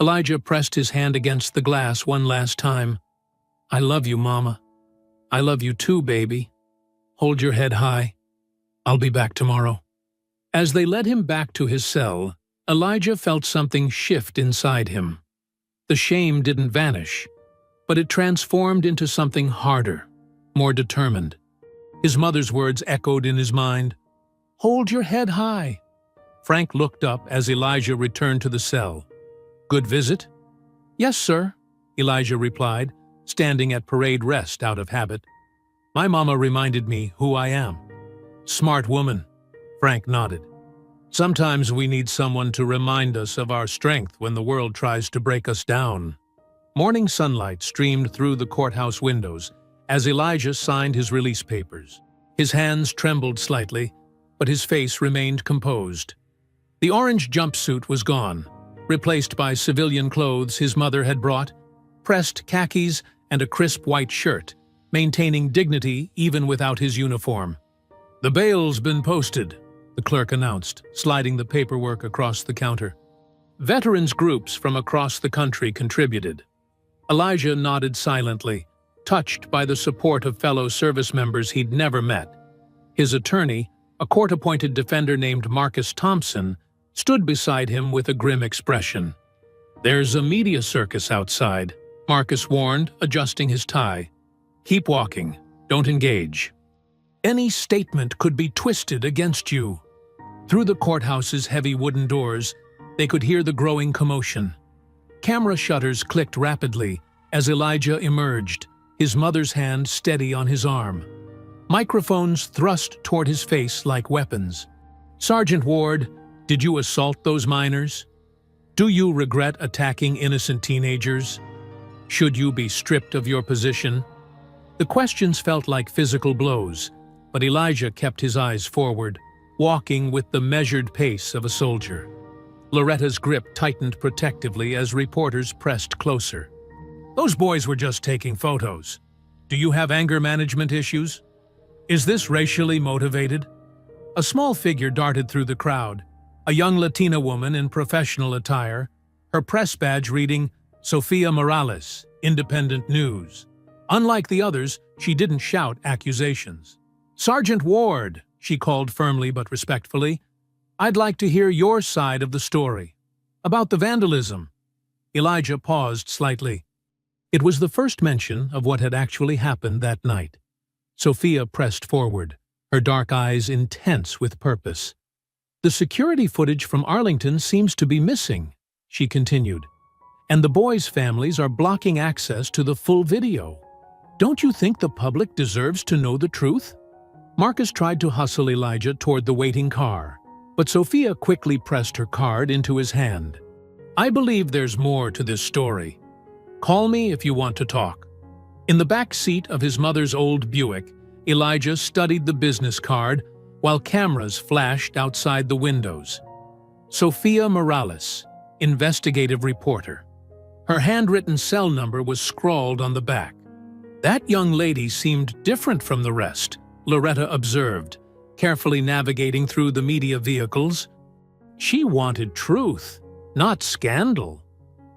Elijah pressed his hand against the glass one last time. I love you, Mama. I love you too, baby. Hold your head high. I'll be back tomorrow. As they led him back to his cell, Elijah felt something shift inside him. The shame didn't vanish, but it transformed into something harder, more determined. His mother's words echoed in his mind. Hold your head high. Frank looked up as Elijah returned to the cell. Good visit? Yes, sir, Elijah replied, standing at parade rest out of habit. My mama reminded me who I am. Smart woman, Frank nodded. Sometimes we need someone to remind us of our strength when the world tries to break us down. Morning sunlight streamed through the courthouse windows as Elijah signed his release papers. His hands trembled slightly, but his face remained composed. The orange jumpsuit was gone, replaced by civilian clothes his mother had brought, pressed khakis and a crisp white shirt, maintaining dignity even without his uniform. The bail's been posted, the clerk announced, sliding the paperwork across the counter. Veterans groups from across the country contributed. Elijah nodded silently, touched by the support of fellow service members he'd never met. His attorney, a court-appointed defender named Marcus Thompson, stood beside him with a grim expression. There's a media circus outside, Marcus warned, adjusting his tie. Keep walking. Don't engage. Any statement could be twisted against you. Through the courthouse's heavy wooden doors, they could hear the growing commotion. Camera shutters clicked rapidly as Elijah emerged, his mother's hand steady on his arm. Microphones thrust toward his face like weapons. Sergeant Ward, did you assault those minors? Do you regret attacking innocent teenagers? Should you be stripped of your position? The questions felt like physical blows, but Elijah kept his eyes forward, walking with the measured pace of a soldier. Loretta's grip tightened protectively as reporters pressed closer. Those boys were just taking photos. Do you have anger management issues? Is this racially motivated? A small figure darted through the crowd, a young Latina woman in professional attire, her press badge reading, Sofia Morales, Independent News. Unlike the others, she didn't shout accusations. Sergeant Ward, she called firmly but respectfully, I'd like to hear your side of the story. About the vandalism. Elijah paused slightly. It was the first mention of what had actually happened that night. Sophia pressed forward, her dark eyes intense with purpose. The security footage from Arlington seems to be missing, she continued, and the boys' families are blocking access to the full video. Don't you think the public deserves to know the truth? Marcus tried to hustle Elijah toward the waiting car, but Sophia quickly pressed her card into his hand. I believe there's more to this story. Call me if you want to talk. In the back seat of his mother's old Buick, Elijah studied the business card while cameras flashed outside the windows. Sofia Morales, investigative reporter. Her handwritten cell number was scrawled on the back. That young lady seemed different from the rest, Loretta observed, carefully navigating through the media vehicles. She wanted truth, not scandal.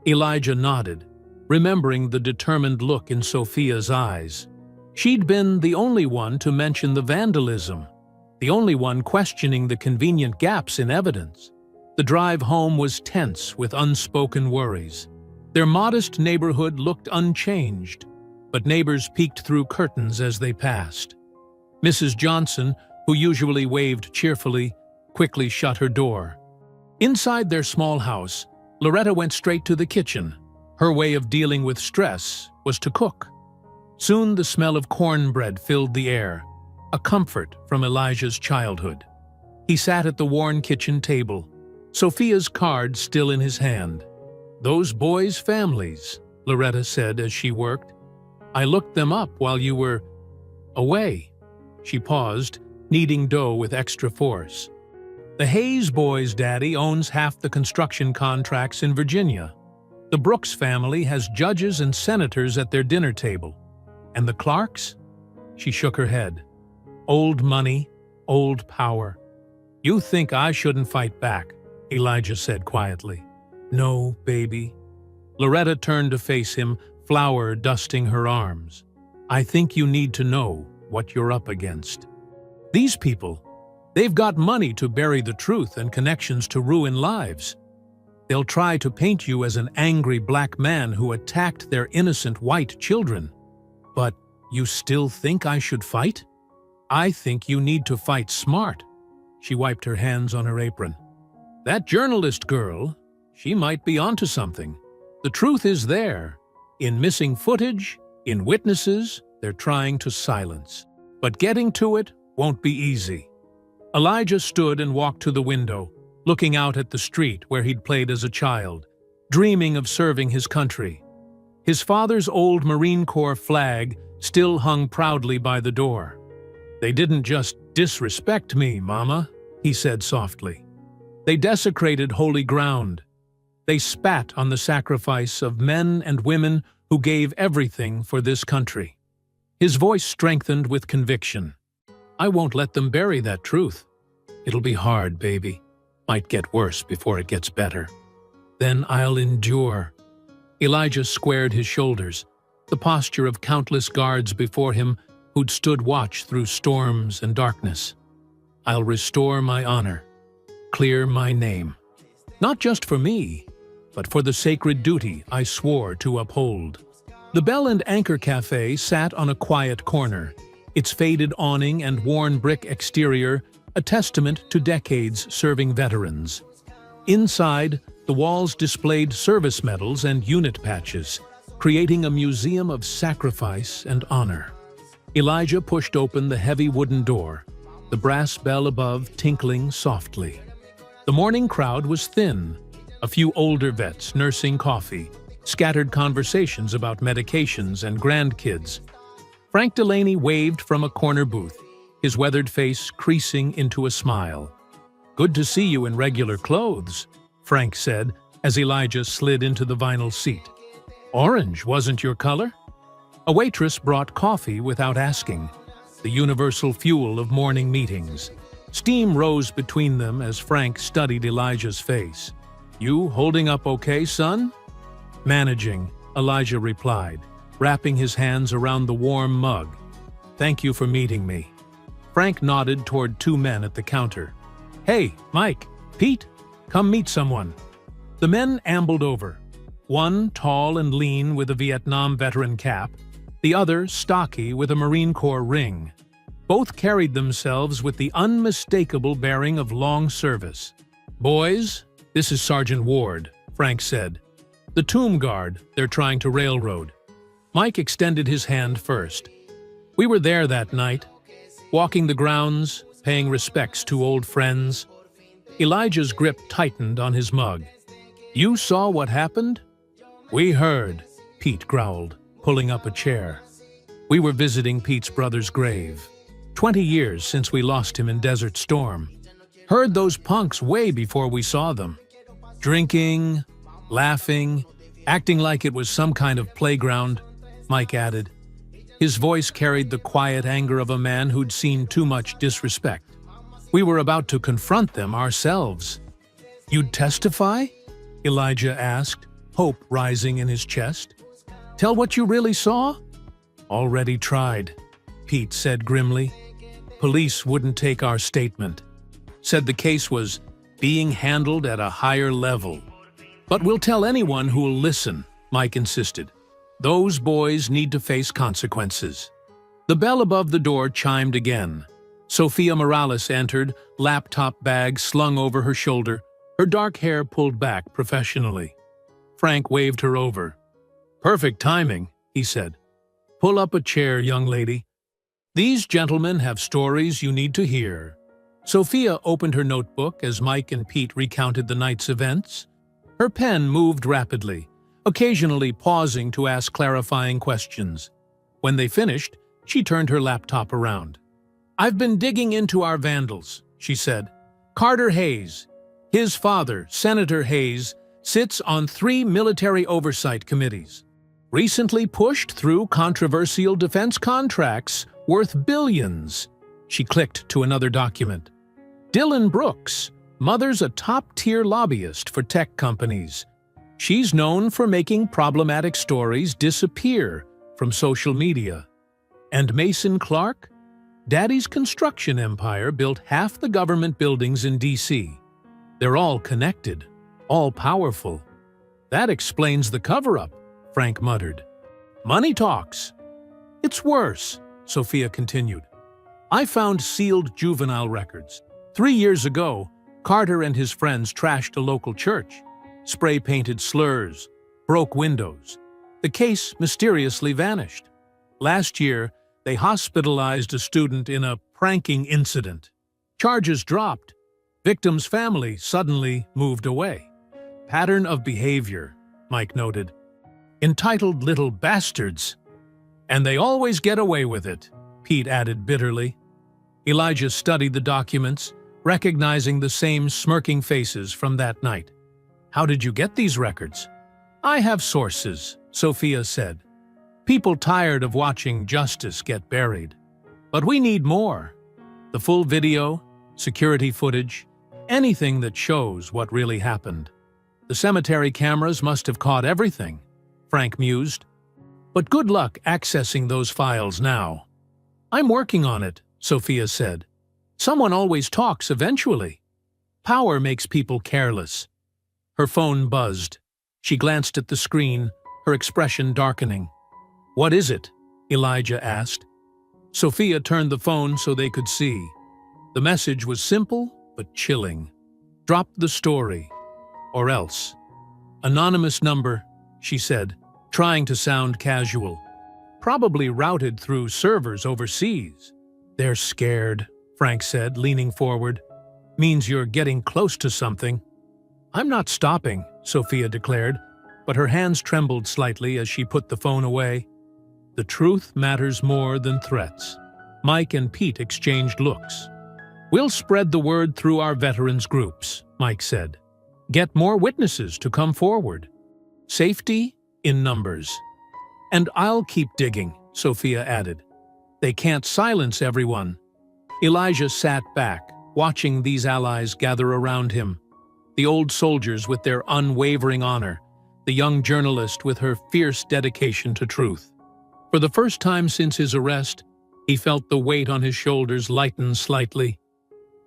Elijah nodded, remembering the determined look in Sophia's eyes. She'd been the only one to mention the vandalism, the only one questioning the convenient gaps in evidence. The drive home was tense with unspoken worries. Their modest neighborhood looked unchanged, but neighbors peeked through curtains as they passed. Mrs. Johnson, who usually waved cheerfully, quickly shut her door. Inside their small house, Loretta went straight to the kitchen. Her way of dealing with stress was to cook. Soon the smell of cornbread filled the air, a comfort from Elijah's childhood. He sat at the worn kitchen table, Sophia's card still in his hand. Those boys' families, Loretta said as she worked. I looked them up while you were away. She paused, kneading dough with extra force. The Hayes boys' daddy owns half the construction contracts in Virginia. The Brooks family has judges and senators at their dinner table. And the Clarks? She shook her head. Old money, old power. You think I shouldn't fight back, Elijah said quietly. No, baby. Loretta turned to face him, flour dusting her arms. I think you need to know what you're up against. These people, they've got money to bury the truth and connections to ruin lives. They'll try to paint you as an angry black man who attacked their innocent white children. But you still think I should fight? I think you need to fight smart. She wiped her hands on her apron. That journalist girl, she might be onto something. The truth is there. In missing footage, in witnesses, they're trying to silence. But getting to it won't be easy. Elijah stood and walked to the window, looking out at the street where he'd played as a child, dreaming of serving his country. His father's old Marine Corps flag still hung proudly by the door. They didn't just disrespect me, Mama, he said softly. They desecrated holy ground. They spat on the sacrifice of men and women who gave everything for this country. His voice strengthened with conviction. I won't let them bury that truth. It'll be hard, baby. Might get worse before it gets better. Then I'll endure. Elijah squared his shoulders, the posture of countless guards before him who'd stood watch through storms and darkness. I'll restore my honor, clear my name. Not just for me, but for the sacred duty I swore to uphold. The Bell and Anchor Cafe sat on a quiet corner, its faded awning and worn brick exterior a testament to decades serving veterans. Inside, the walls displayed service medals and unit patches, creating a museum of sacrifice and honor. Elijah pushed open the heavy wooden door, the brass bell above tinkling softly. The morning crowd was thin, a few older vets nursing coffee, scattered conversations about medications and grandkids. Frank Delaney waved from a corner booth, his weathered face creasing into a smile. Good to see you in regular clothes, Frank said as Elijah slid into the vinyl seat. Orange wasn't your color? A waitress brought coffee without asking, the universal fuel of morning meetings. Steam rose between them as Frank studied Elijah's face. You holding up okay, son? Managing, Elijah replied, wrapping his hands around the warm mug. Thank you for meeting me. Frank nodded toward two men at the counter. Hey, Mike, Pete, come meet someone. The men ambled over. One tall and lean with a Vietnam veteran cap, the other stocky with a Marine Corps ring. Both carried themselves with the unmistakable bearing of long service. Boys, this is Sergeant Ward, Frank said. The tomb guard they're trying to railroad. Mike extended his hand first. We were there that night, walking the grounds, paying respects to old friends. Elijah's grip tightened on his mug. You saw what happened? We heard, Pete growled, pulling up a chair. We were visiting Pete's brother's grave. 20 years since we lost him in Desert Storm. Heard those punks way before we saw them. Drinking, laughing, acting like it was some kind of playground, Mike added. His voice carried the quiet anger of a man who'd seen too much disrespect. We were about to confront them ourselves. You'd testify? Elijah asked, hope rising in his chest. Tell what you really saw? Already tried, Pete said grimly. Police wouldn't take our statement. Said the case was being handled at a higher level. But we'll tell anyone who'll listen, Mike insisted. Those boys need to face consequences. The bell above the door chimed again. Sophia Morales entered, laptop bag slung over her shoulder, her dark hair pulled back professionally. Frank waved her over. Perfect timing, he said. Pull up a chair, young lady. These gentlemen have stories you need to hear. Sophia opened her notebook as Mike and Pete recounted the night's events. Her pen moved rapidly, occasionally pausing to ask clarifying questions. When they finished, she turned her laptop around. I've been digging into our vandals, she said. Carter Hayes. His father, Senator Hayes, sits on 3 military oversight committees. Recently pushed through controversial defense contracts worth billions. She clicked to another document. Dylan Brooks. Mother's a top-tier lobbyist for tech companies. She's known for making problematic stories disappear from social media. And Mason Clark? Daddy's construction empire built half the government buildings in D.C. They're all connected, all powerful. That explains the cover-up, Frank muttered. Money talks. It's worse, Sophia continued. I found sealed juvenile records. 3 years ago, Carter and his friends trashed a local church, spray-painted slurs, broke windows. The case mysteriously vanished. Last year, they hospitalized a student in a pranking incident. Charges dropped. Victim's family suddenly moved away. Pattern of behavior, Mike noted. Entitled little bastards. And they always get away with it, Pete added bitterly. Elijah studied the documents, recognizing the same smirking faces from that night. How did you get these records? I have sources, Sophia said. People tired of watching justice get buried. But we need more. The full video, security footage, anything that shows what really happened. The cemetery cameras must have caught everything, Frank mused. But good luck accessing those files now. I'm working on it, Sophia said. Someone always talks eventually. Power makes people careless. Her phone buzzed. She glanced at the screen, her expression darkening. What is it? Elijah asked. Sophia turned the phone so they could see. The message was simple but chilling. Drop the story, or else. Anonymous number, she said, trying to sound casual. Probably routed through servers overseas. They're scared, Frank said, leaning forward. Means you're getting close to something. I'm not stopping, Sophia declared, but her hands trembled slightly as she put the phone away. The truth matters more than threats. Mike and Pete exchanged looks. We'll spread the word through our veterans groups, Mike said. Get more witnesses to come forward. Safety in numbers. And I'll keep digging, Sophia added. They can't silence everyone. Elijah sat back, watching these allies gather around him. The old soldiers with their unwavering honor, the young journalist with her fierce dedication to truth. For the first time since his arrest, he felt the weight on his shoulders lighten slightly.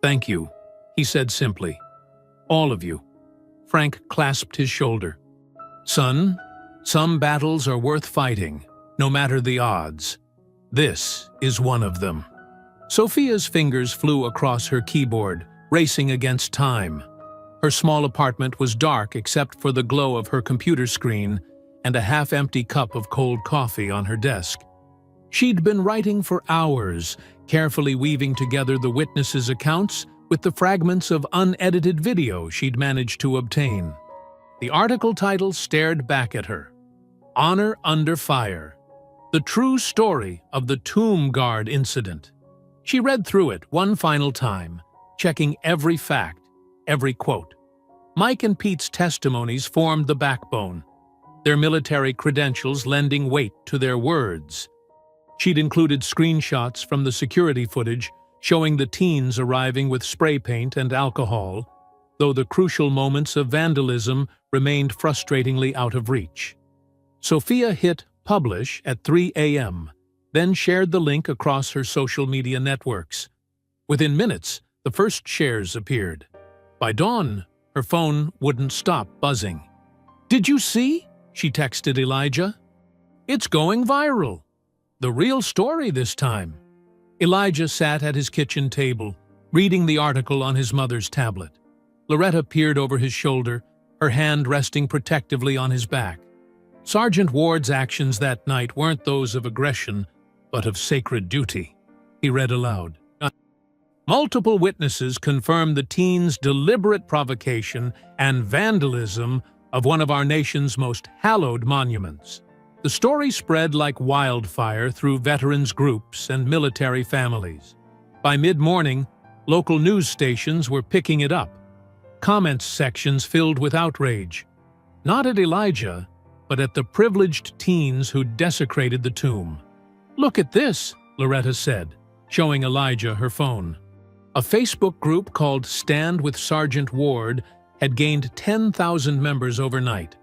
Thank you, he said simply. All of you. Frank clasped his shoulder. Son, some battles are worth fighting, no matter the odds. This is one of them. Sophia's fingers flew across her keyboard, racing against time. Her small apartment was dark except for the glow of her computer screen and a half-empty cup of cold coffee on her desk. She'd been writing for hours, carefully weaving together the witnesses' accounts with the fragments of unedited video she'd managed to obtain. The article title stared back at her. Honor Under Fire. The true story of the Tomb Guard incident. She read through it one final time, checking every fact, every quote. Mike and Pete's testimonies formed the backbone, their military credentials lending weight to their words. She'd included screenshots from the security footage showing the teens arriving with spray paint and alcohol, though the crucial moments of vandalism remained frustratingly out of reach. Sophia hit publish at 3 a.m., then shared the link across her social media networks. Within minutes, the first shares appeared. By dawn, her phone wouldn't stop buzzing. Did you see? She texted Elijah. It's going viral. The real story this time. Elijah sat at his kitchen table, reading the article on his mother's tablet. Loretta peered over his shoulder, her hand resting protectively on his back. Sergeant Ward's actions that night weren't those of aggression, but of sacred duty. He read aloud. Multiple witnesses confirmed the teens' deliberate provocation and vandalism of one of our nation's most hallowed monuments. The story spread like wildfire through veterans groups and military families. By mid-morning, Local news stations were picking it up. Comments sections filled with outrage. Not at Elijah, but at the privileged teens who desecrated the tomb. "Look at this," Loretta said, showing Elijah her phone. A Facebook group called Stand with Sergeant Ward had gained 10,000 members overnight.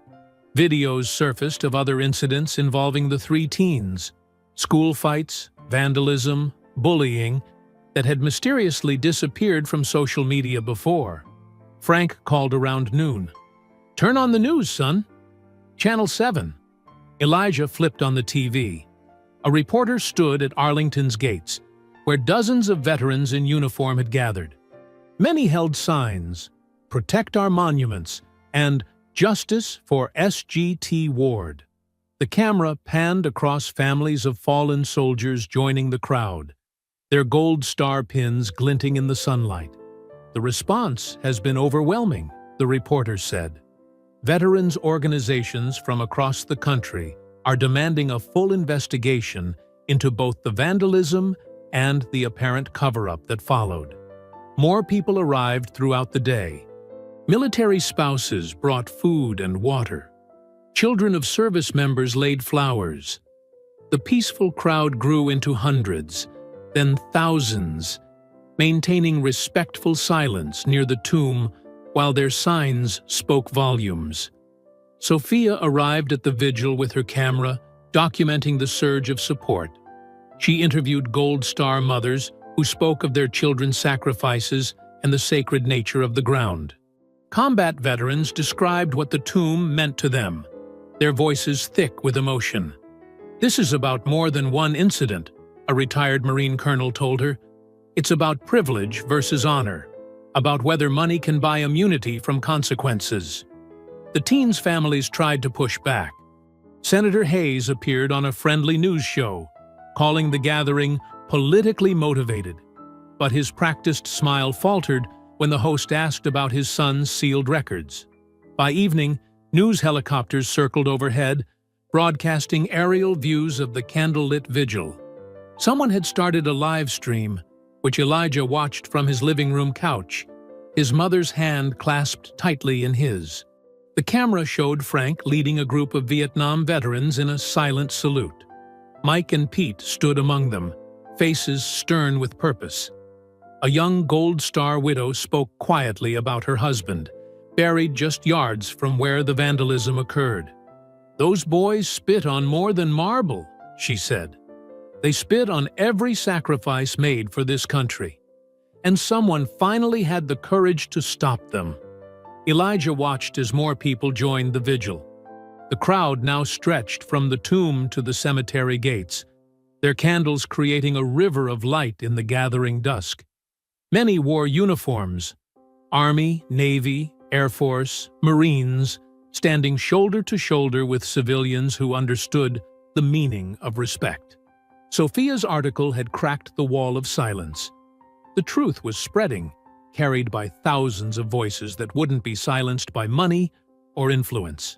Videos surfaced of other incidents involving the three teens: school fights, vandalism, bullying, that had mysteriously disappeared from social media before. Frank called around noon. "Turn on the news, son." Channel 7. Elijah flipped on the TV. A reporter stood at Arlington's gates, where dozens of veterans in uniform had gathered. Many held signs, "Protect our monuments," and "Justice for SGT Ward." The camera panned across families of fallen soldiers joining the crowd, their gold star pins glinting in the sunlight. "The response has been overwhelming," the reporter said. Veterans organizations from across the country are demanding a full investigation into both the vandalism and the apparent cover-up that followed. More people arrived throughout the day. Military spouses brought food and water. Children of service members laid flowers. The peaceful crowd grew into hundreds, then thousands, maintaining respectful silence near the tomb while their signs spoke volumes. Sophia arrived at the vigil with her camera, documenting the surge of support. She interviewed Gold Star mothers who spoke of their children's sacrifices and the sacred nature of the ground. Combat veterans described what the tomb meant to them, their voices thick with emotion. "This is about more than one incident," a retired Marine colonel told her. "It's about privilege versus honor, about whether money can buy immunity from consequences." The teens' families tried to push back. Senator Hayes appeared on a friendly news show, calling the gathering politically motivated. But his practiced smile faltered when the host asked about his son's sealed records. By evening, news helicopters circled overhead, broadcasting aerial views of the candlelit vigil. Someone had started a live stream, which Elijah watched from his living room couch, his mother's hand clasped tightly in his. The camera showed Frank leading a group of Vietnam veterans in a silent salute. Mike and Pete stood among them, faces stern with purpose. A young Gold Star widow spoke quietly about her husband, buried just yards from where the vandalism occurred. "Those boys spit on more than marble," she said. "They spit on every sacrifice made for this country. And someone finally had the courage to stop them." Elijah watched as more people joined the vigil. The crowd now stretched from the tomb to the cemetery gates, their candles creating a river of light in the gathering dusk. Many wore uniforms: Army, Navy, Air Force, Marines, standing shoulder to shoulder with civilians who understood the meaning of respect. Sophia's article had cracked the wall of silence. The truth was spreading, carried by thousands of voices that wouldn't be silenced by money or influence.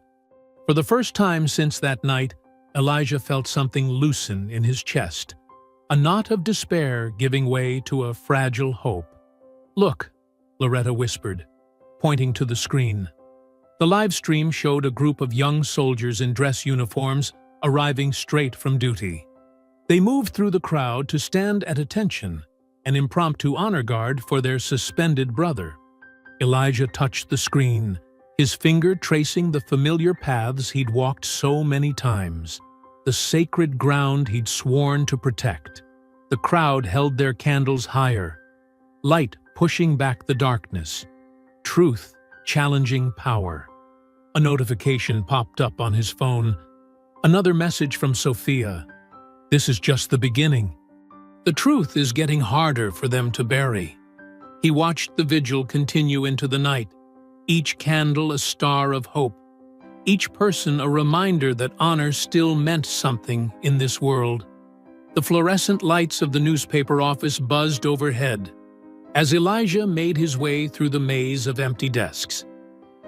For the first time since that night, Elijah felt something loosen in his chest, a knot of despair giving way to a fragile hope. "Look," Loretta whispered, pointing to the screen. The live stream showed a group of young soldiers in dress uniforms arriving straight from duty. They moved through the crowd to stand at attention, an impromptu honor guard for their suspended brother. Elijah touched the screen, his finger tracing the familiar paths he'd walked so many times, the sacred ground he'd sworn to protect. The crowd held their candles higher, light pushing back the darkness, truth challenging power. A notification popped up on his phone. Another message from Sophia. "This is just the beginning. The truth is getting harder for them to bury." He watched the vigil continue into the night, each candle a star of hope, each person a reminder that honor still meant something in this world. The fluorescent lights of the newspaper office buzzed overhead as Elijah made his way through the maze of empty desks.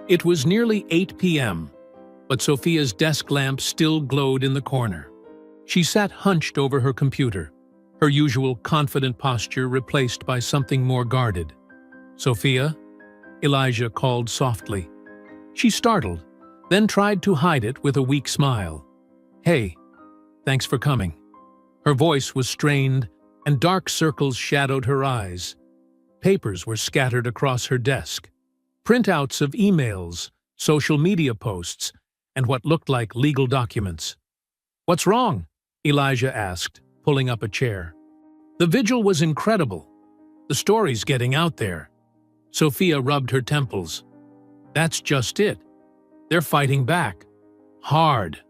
It was nearly 8 p.m., but Sophia's desk lamp still glowed in the corner. She sat hunched over her computer, her usual confident posture replaced by something more guarded. "Sophia?" Elijah called softly. She startled, then tried to hide it with a weak smile. "Hey, thanks for coming." Her voice was strained, and dark circles shadowed her eyes. Papers were scattered across her desk. Printouts of emails, social media posts, and what looked like legal documents. "What's wrong?" Elijah asked, pulling up a chair. "The vigil was incredible. The story's getting out there." Sophia rubbed her temples. "That's just it. They're fighting back. Hard."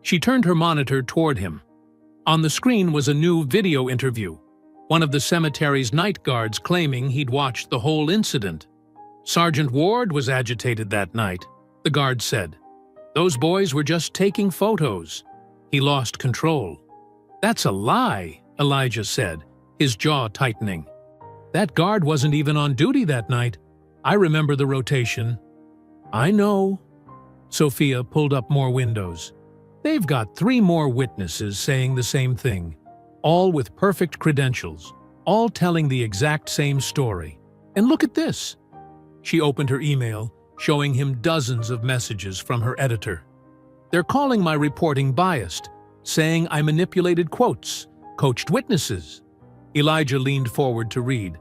She turned her monitor toward him. On the screen was a new video interview, one of the cemetery's night guards claiming he'd watched the whole incident. "Sergeant Ward was agitated that night," the guard said. "Those boys were just taking photos. He lost control." "That's a lie," Elijah said, his jaw tightening. "That guard wasn't even on duty that night. I remember the rotation." "I know." Sophia pulled up more windows. "They've got 3 more witnesses saying the same thing, all with perfect credentials, all telling the exact same story. And look at this." She opened her email, showing him dozens of messages from her editor. "They're calling my reporting biased, saying I manipulated quotes, coached witnesses." Elijah leaned forward to read.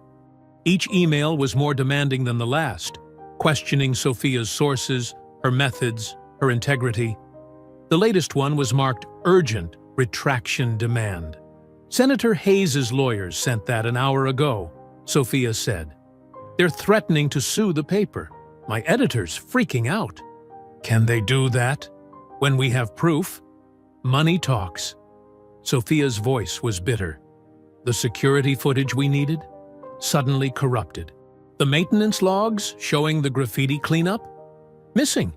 Each email was more demanding than the last, questioning Sophia's sources, her methods, her integrity. The latest one was marked Urgent Retraction Demand. "Senator Hayes's lawyers sent that an hour ago," Sophia said. "They're threatening to sue the paper. My editor's freaking out." "Can they do that? When we have proof?" "Money talks." Sophia's voice was bitter. "The security footage we needed? Suddenly corrupted. The maintenance logs showing the graffiti cleanup? Missing.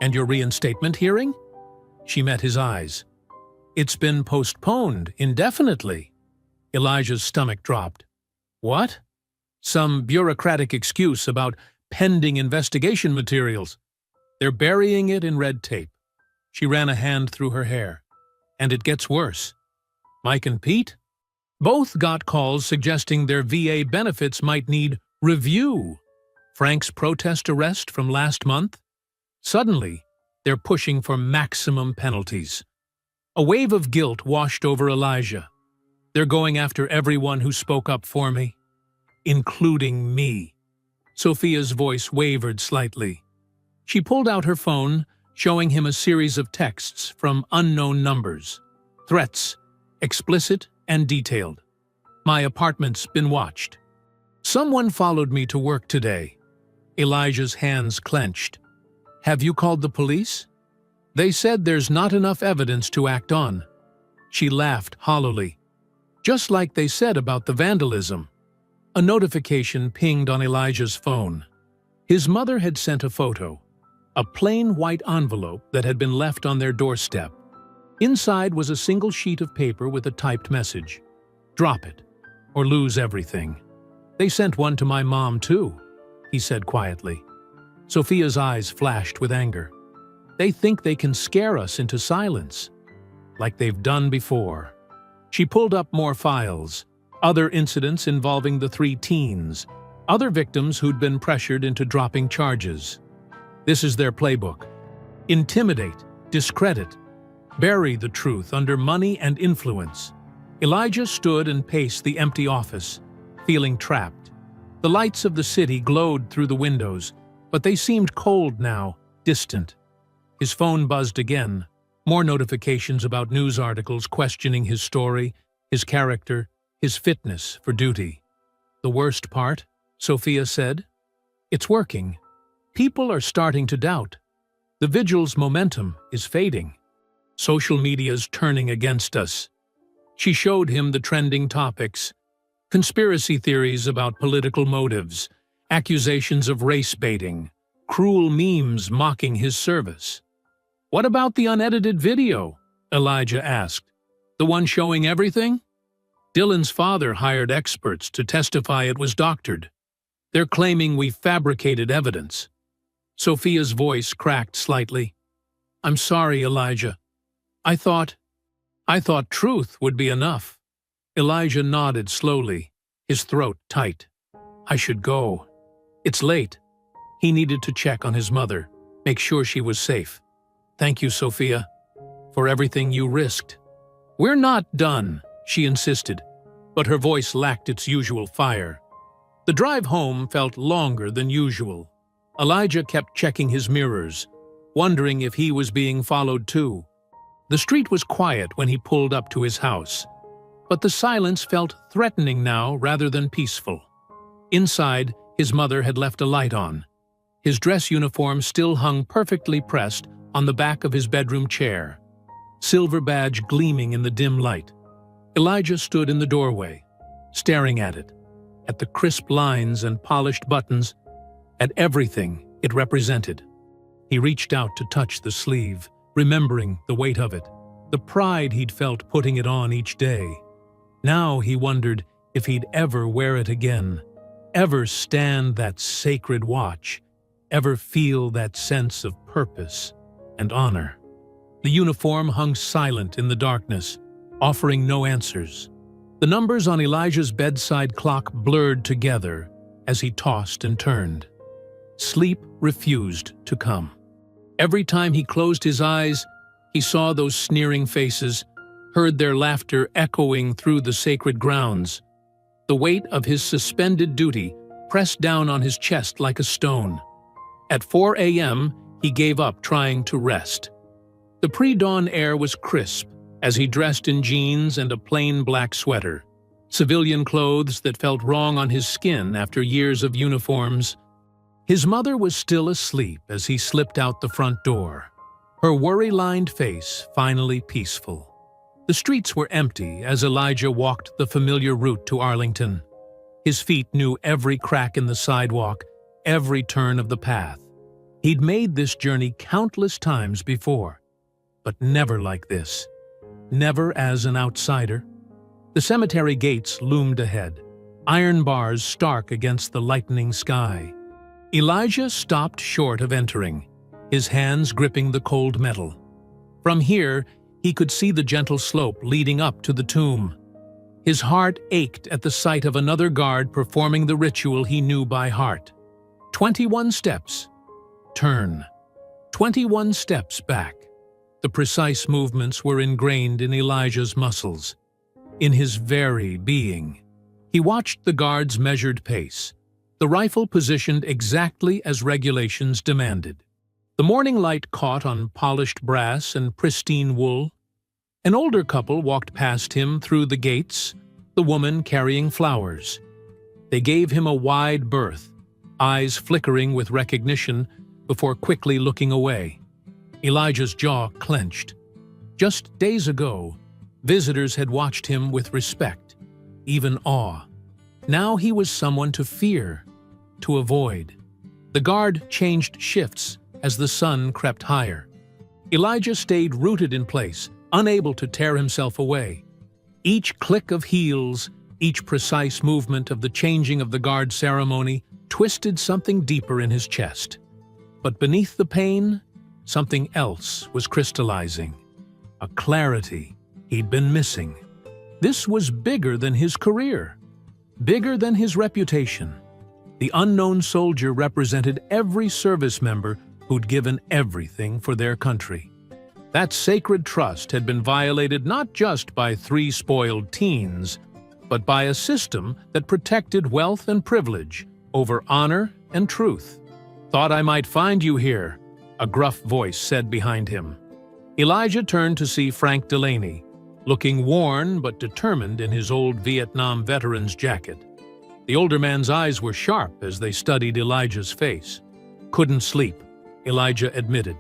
And your reinstatement hearing?" She met his eyes. "It's been postponed indefinitely." Elijah's stomach dropped. "What?" "Some bureaucratic excuse about pending investigation materials. They're burying it in red tape." She ran a hand through her hair. "And it gets worse. Mike and Pete? Both got calls suggesting their VA benefits might need review. Frank's protest arrest from last month? Suddenly, they're pushing for maximum penalties." A wave of guilt washed over Elijah. "They're going after everyone who spoke up for me, including me." Sophia's voice wavered slightly. She pulled out her phone, showing him a series of texts from unknown numbers. Threats, explicit and detailed. "My apartment's been watched." "Someone followed me to work today." Elijah's hands clenched. "Have you called the police?" "They said there's not enough evidence to act on." She laughed hollowly. "Just like they said about the vandalism." A notification pinged on Elijah's phone. His mother had sent a photo, a plain white envelope that had been left on their doorstep. Inside was a single sheet of paper with a typed message. "Drop it, or lose everything." "They sent one to my mom too," he said quietly. Sophia's eyes flashed with anger. "They think they can scare us into silence, like they've done before." She pulled up more files, other incidents involving the 3 teens, other victims who'd been pressured into dropping charges. This is their playbook. Intimidate, discredit, bury the truth under money and influence. Elijah stood and paced the empty office, feeling trapped. The lights of the city glowed through the windows, but they seemed cold now, distant. His phone buzzed again, more notifications about news articles questioning his story, his character, his fitness for duty. "The worst part," Sophia said, "it's working. People are starting to doubt. The vigil's momentum is fading. Social media's turning against us." She showed him the trending topics: conspiracy theories about political motives, accusations of race baiting, cruel memes mocking his service. "What about the unedited video?" Elijah asked. "The one showing everything?" "Dylan's father hired experts to testify it was doctored. They're claiming we fabricated evidence." Sophia's voice cracked slightly. "I'm sorry, Elijah. I thought truth would be enough." Elijah nodded slowly, his throat tight. I should go. It's late. He needed to check on his mother, make sure she was safe. Thank you, Sophia, for everything you risked. We're not done, she insisted, but her voice lacked its usual fire. The drive home felt longer than usual. Elijah kept checking his mirrors, wondering if he was being followed too. The street was quiet when he pulled up to his house, but the silence felt threatening now rather than peaceful. Inside, his mother had left a light on. His dress uniform still hung perfectly pressed on the back of his bedroom chair, silver badge gleaming in the dim light. Elijah stood in the doorway, staring at it, at the crisp lines and polished buttons, at everything it represented. He reached out to touch the sleeve, remembering the weight of it, the pride he'd felt putting it on each day. Now he wondered if he'd ever wear it again, ever stand that sacred watch, ever feel that sense of purpose and honor. The uniform hung silent in the darkness, offering no answers. The numbers on Elijah's bedside clock blurred together as he tossed and turned. Sleep refused to come. Every time he closed his eyes, he saw those sneering faces, heard their laughter echoing through the sacred grounds. The weight of his suspended duty pressed down on his chest like a stone. At 4 a.m., he gave up trying to rest. The pre-dawn air was crisp as he dressed in jeans and a plain black sweater, civilian clothes that felt wrong on his skin after years of uniforms. His mother was still asleep as he slipped out the front door, her worry-lined face finally peaceful. The streets were empty as Elijah walked the familiar route to Arlington. His feet knew every crack in the sidewalk, every turn of the path. He'd made this journey countless times before, but never like this. Never as an outsider. The cemetery gates loomed ahead, iron bars stark against the lightening sky. Elijah stopped short of entering, his hands gripping the cold metal. From here, he could see the gentle slope leading up to the tomb. His heart ached at the sight of another guard performing the ritual he knew by heart. 21 steps. Turn. 21 steps back. The precise movements were ingrained in Elijah's muscles, in his very being. He watched the guard's measured pace, the rifle positioned exactly as regulations demanded. The morning light caught on polished brass and pristine wool. An older couple walked past him through the gates, the woman carrying flowers. They gave him a wide berth, eyes flickering with recognition before quickly looking away. Elijah's jaw clenched. Just days ago, visitors had watched him with respect, even awe. Now he was someone to fear, to avoid. The guard changed shifts as the sun crept higher. Elijah stayed rooted in place, unable to tear himself away. Each click of heels, each precise movement of the changing of the guard ceremony twisted something deeper in his chest. But beneath the pain, something else was crystallizing. A clarity he'd been missing. This was bigger than his career, bigger than his reputation. The unknown soldier represented every service member who'd given everything for their country. That sacred trust had been violated not just by 3 spoiled teens, but by a system that protected wealth and privilege over honor and truth. "Thought I might find you here," a gruff voice said behind him. Elijah turned to see Frank Delaney, looking worn but determined in his old Vietnam veteran's jacket. The older man's eyes were sharp as they studied Elijah's face. "Couldn't sleep," Elijah admitted.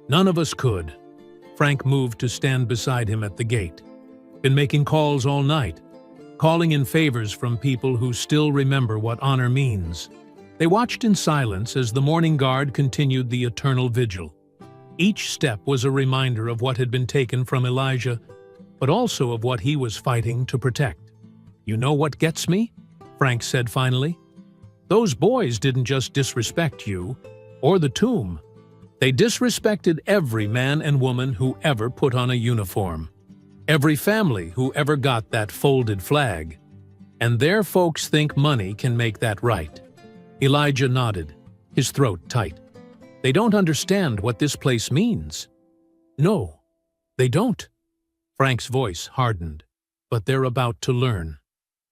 "None of us could." Frank moved to stand beside him at the gate. "Been making calls all night, calling in favors from people who still remember what honor means." They watched in silence as the morning guard continued the eternal vigil. Each step was a reminder of what had been taken from Elijah, but also of what he was fighting to protect. "You know what gets me?" Frank said finally. "Those boys didn't just disrespect you, or the tomb. They disrespected every man and woman who ever put on a uniform. Every family who ever got that folded flag. And their folks think money can make that right. Elijah nodded, his throat tight. They don't understand what this place means. No, they don't. Frank's voice hardened, but they're about to learn.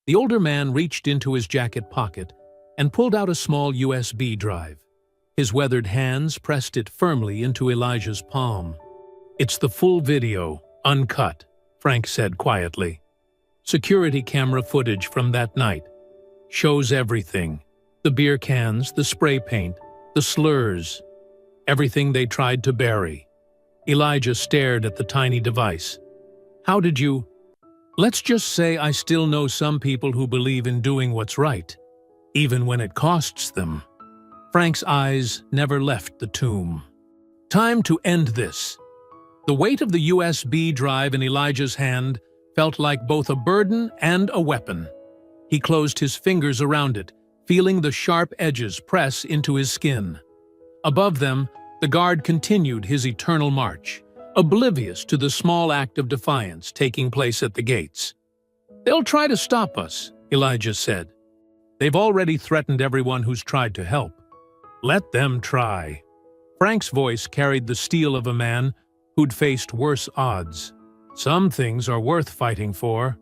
The older man reached into his jacket pocket and pulled out a small USB drive. His weathered hands pressed it firmly into Elijah's palm. It's the full video, uncut, Frank said quietly. Security camera footage from that night. Shows everything. The beer cans, the spray paint, the slurs. Everything they tried to bury. Elijah stared at the tiny device. How did you... Let's just say I still know some people who believe in doing what's right, even when it costs them. Frank's eyes never left the tomb. Time to end this. The weight of the USB drive in Elijah's hand felt like both a burden and a weapon. He closed his fingers around it, feeling the sharp edges press into his skin. Above them, the guard continued his eternal march, oblivious to the small act of defiance taking place at the gates. They'll try to stop us, Elijah said. They've already threatened everyone who's tried to help. Let them try. Frank's voice carried the steel of a man who'd faced worse odds. Some things are worth fighting for.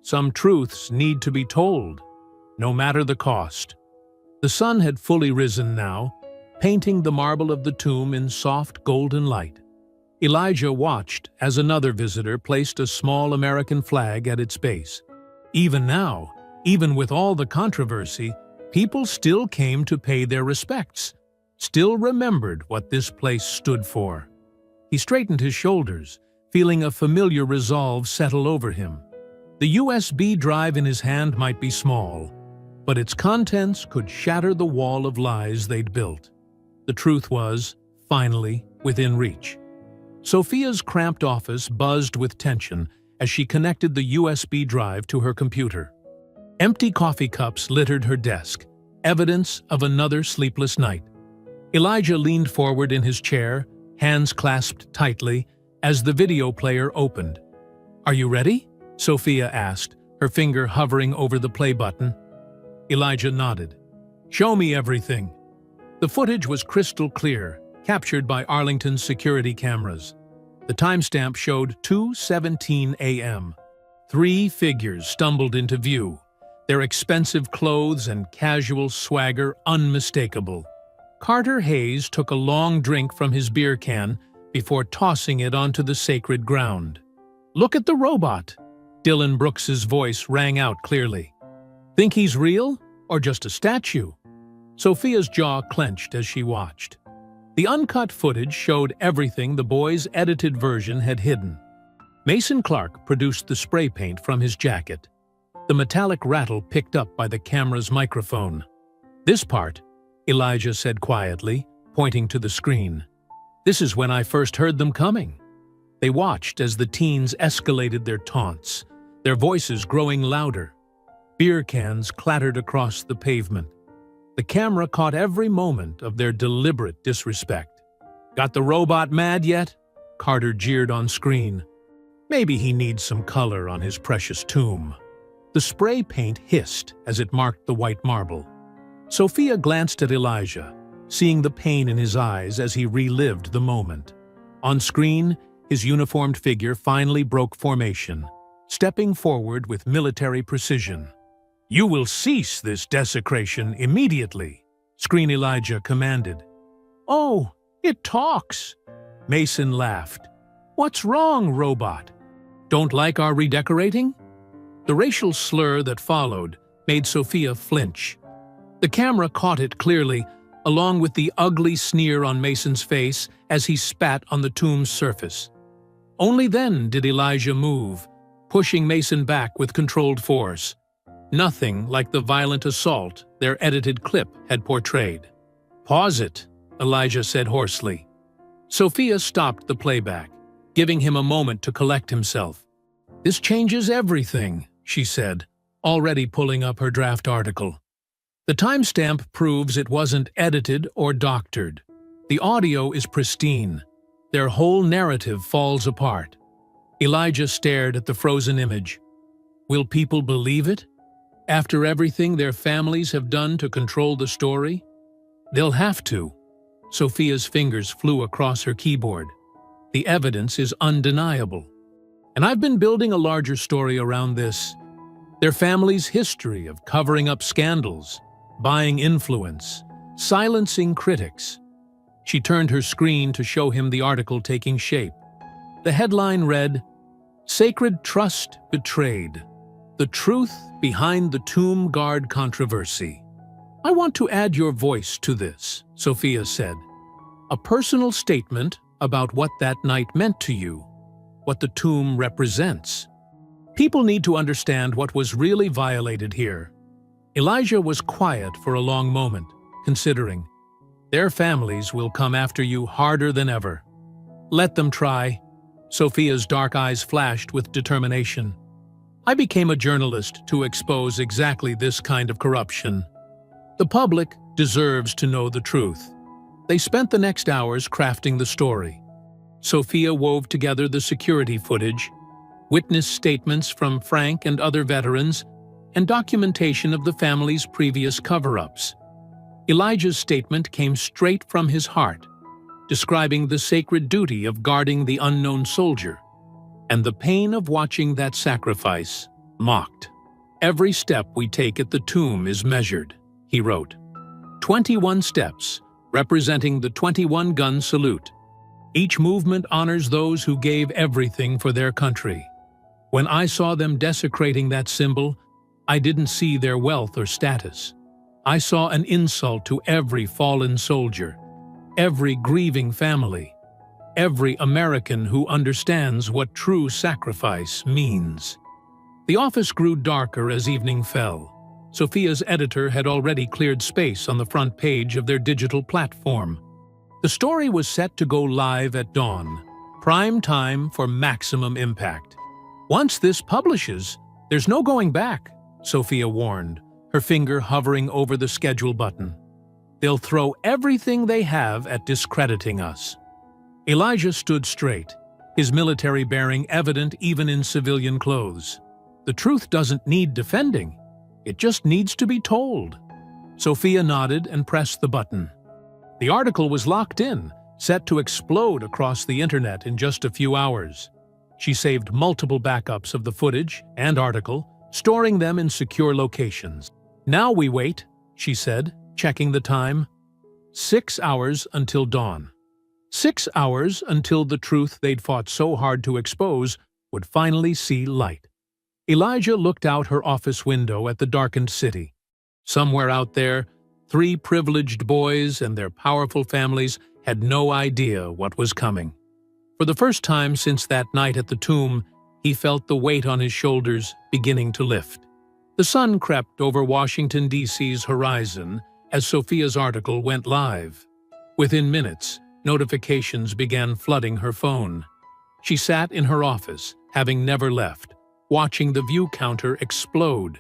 Some truths need to be told, no matter the cost. The sun had fully risen now, painting the marble of the tomb in soft golden light. Elijah watched as another visitor placed a small American flag at its base. Even now, even with all the controversy, people still came to pay their respects, still remembered what this place stood for. He straightened his shoulders, feeling a familiar resolve settle over him. The USB drive in his hand might be small, but its contents could shatter the wall of lies they'd built. The truth was, finally, within reach. Sophia's cramped office buzzed with tension as she connected the USB drive to her computer. Empty coffee cups littered her desk, evidence of another sleepless night. Elijah leaned forward in his chair, hands clasped tightly, as the video player opened. Are you ready? Sophia asked, her finger hovering over the play button. Elijah nodded. Show me everything. The footage was crystal clear, captured by Arlington's security cameras. The timestamp showed 2:17 a.m. Three figures stumbled into view, their expensive clothes and casual swagger unmistakable. Carter Hayes took a long drink from his beer can before tossing it onto the sacred ground. Look at the robot! Dylan Brooks's voice rang out clearly. Think he's real or just a statue? Sophia's jaw clenched as she watched. The uncut footage showed everything the boys' edited version had hidden. Mason Clark produced the spray paint from his jacket, the metallic rattle picked up by the camera's microphone. This part, Elijah said quietly, pointing to the screen. This is when I first heard them coming. They watched as the teens escalated their taunts, their voices growing louder. Beer cans clattered across the pavement. The camera caught every moment of their deliberate disrespect. Got the robot mad yet? Carter jeered on screen. Maybe he needs some color on his precious tomb. The spray paint hissed as it marked the white marble. Sophia glanced at Elijah, seeing the pain in his eyes as he relived the moment. On screen, his uniformed figure finally broke formation, stepping forward with military precision. You will cease this desecration immediately, Screen Elijah commanded. Oh, it talks. Mason laughed. What's wrong, robot? Don't like our redecorating? The racial slur that followed made Sophia flinch. The camera caught it clearly, along with the ugly sneer on Mason's face as he spat on the tomb's surface. Only then did Elijah move, pushing Mason back with controlled force. Nothing like the violent assault their edited clip had portrayed. Pause it, Elijah said hoarsely. Sophia stopped the playback, giving him a moment to collect himself. This changes everything, she said, already pulling up her draft article. The timestamp proves it wasn't edited or doctored. The audio is pristine. Their whole narrative falls apart. Elijah stared at the frozen image. Will people believe it? After everything their families have done to control the story? They'll have to. Sophia's fingers flew across her keyboard. The evidence is undeniable. And I've been building a larger story around this. Their family's history of covering up scandals, buying influence, silencing critics. She turned her screen to show him the article taking shape. The headline read, "Sacred Trust Betrayed. The Truth Behind the Tomb Guard Controversy." "I want to add your voice to this," Sophia said. "A personal statement about what that night meant to you, what the tomb represents. People need to understand what was really violated here." Elijah was quiet for a long moment, considering. Their families will come after you harder than ever. Let them try. Sophia's dark eyes flashed with determination. "I became a journalist to expose exactly this kind of corruption. The public deserves to know the truth." They spent the next hours crafting the story. Sophia wove together the security footage, witness statements from Frank and other veterans, and documentation of the family's previous cover-ups. Elijah's statement came straight from his heart, describing the sacred duty of guarding the unknown soldier, and the pain of watching that sacrifice mocked. "Every step we take at the tomb is measured," he wrote. 21 steps, representing the 21-gun salute. Each movement honors those who gave everything for their country. When I saw them desecrating that symbol, I didn't see their wealth or status. I saw an insult to every fallen soldier, every grieving family, every American who understands what true sacrifice means. The office grew darker as evening fell. Sophia's editor had already cleared space on the front page of their digital platform. The story was set to go live at dawn, prime time for maximum impact. "Once this publishes, there's no going back," Sophia warned, her finger hovering over the schedule button. "They'll throw everything they have at discrediting us." Elijah stood straight, his military bearing evident even in civilian clothes. "The truth doesn't need defending. It just needs to be told." Sophia nodded and pressed the button. The article was locked in, set to explode across the internet in just a few hours. She saved multiple backups of the footage and article, storing them in secure locations. "Now we wait," she said, checking the time. 6 hours until dawn. 6 hours until the truth they'd fought so hard to expose would finally see light. Elijah looked out her office window at the darkened city. Somewhere out there, 3 privileged boys and their powerful families had no idea what was coming. For the first time since that night at the tomb, he felt the weight on his shoulders beginning to lift. The sun crept over Washington, D.C.'s horizon as Sophia's article went live. Within minutes, notifications began flooding her phone. She sat in her office, having never left, watching the view counter explode.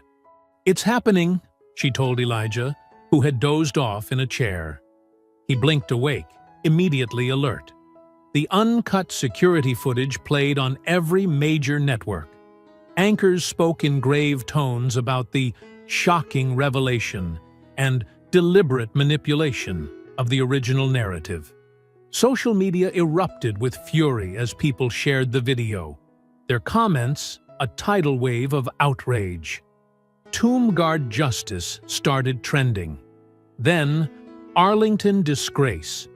"It's happening," she told Elijah, who had dozed off in a chair. He blinked awake, immediately alert. The uncut security footage played on every major network. Anchors spoke in grave tones about the shocking revelation and deliberate manipulation of the original narrative. Social media erupted with fury as people shared the video, their comments a tidal wave of outrage. Tomb Guard justice started trending. Then, Arlington disgrace.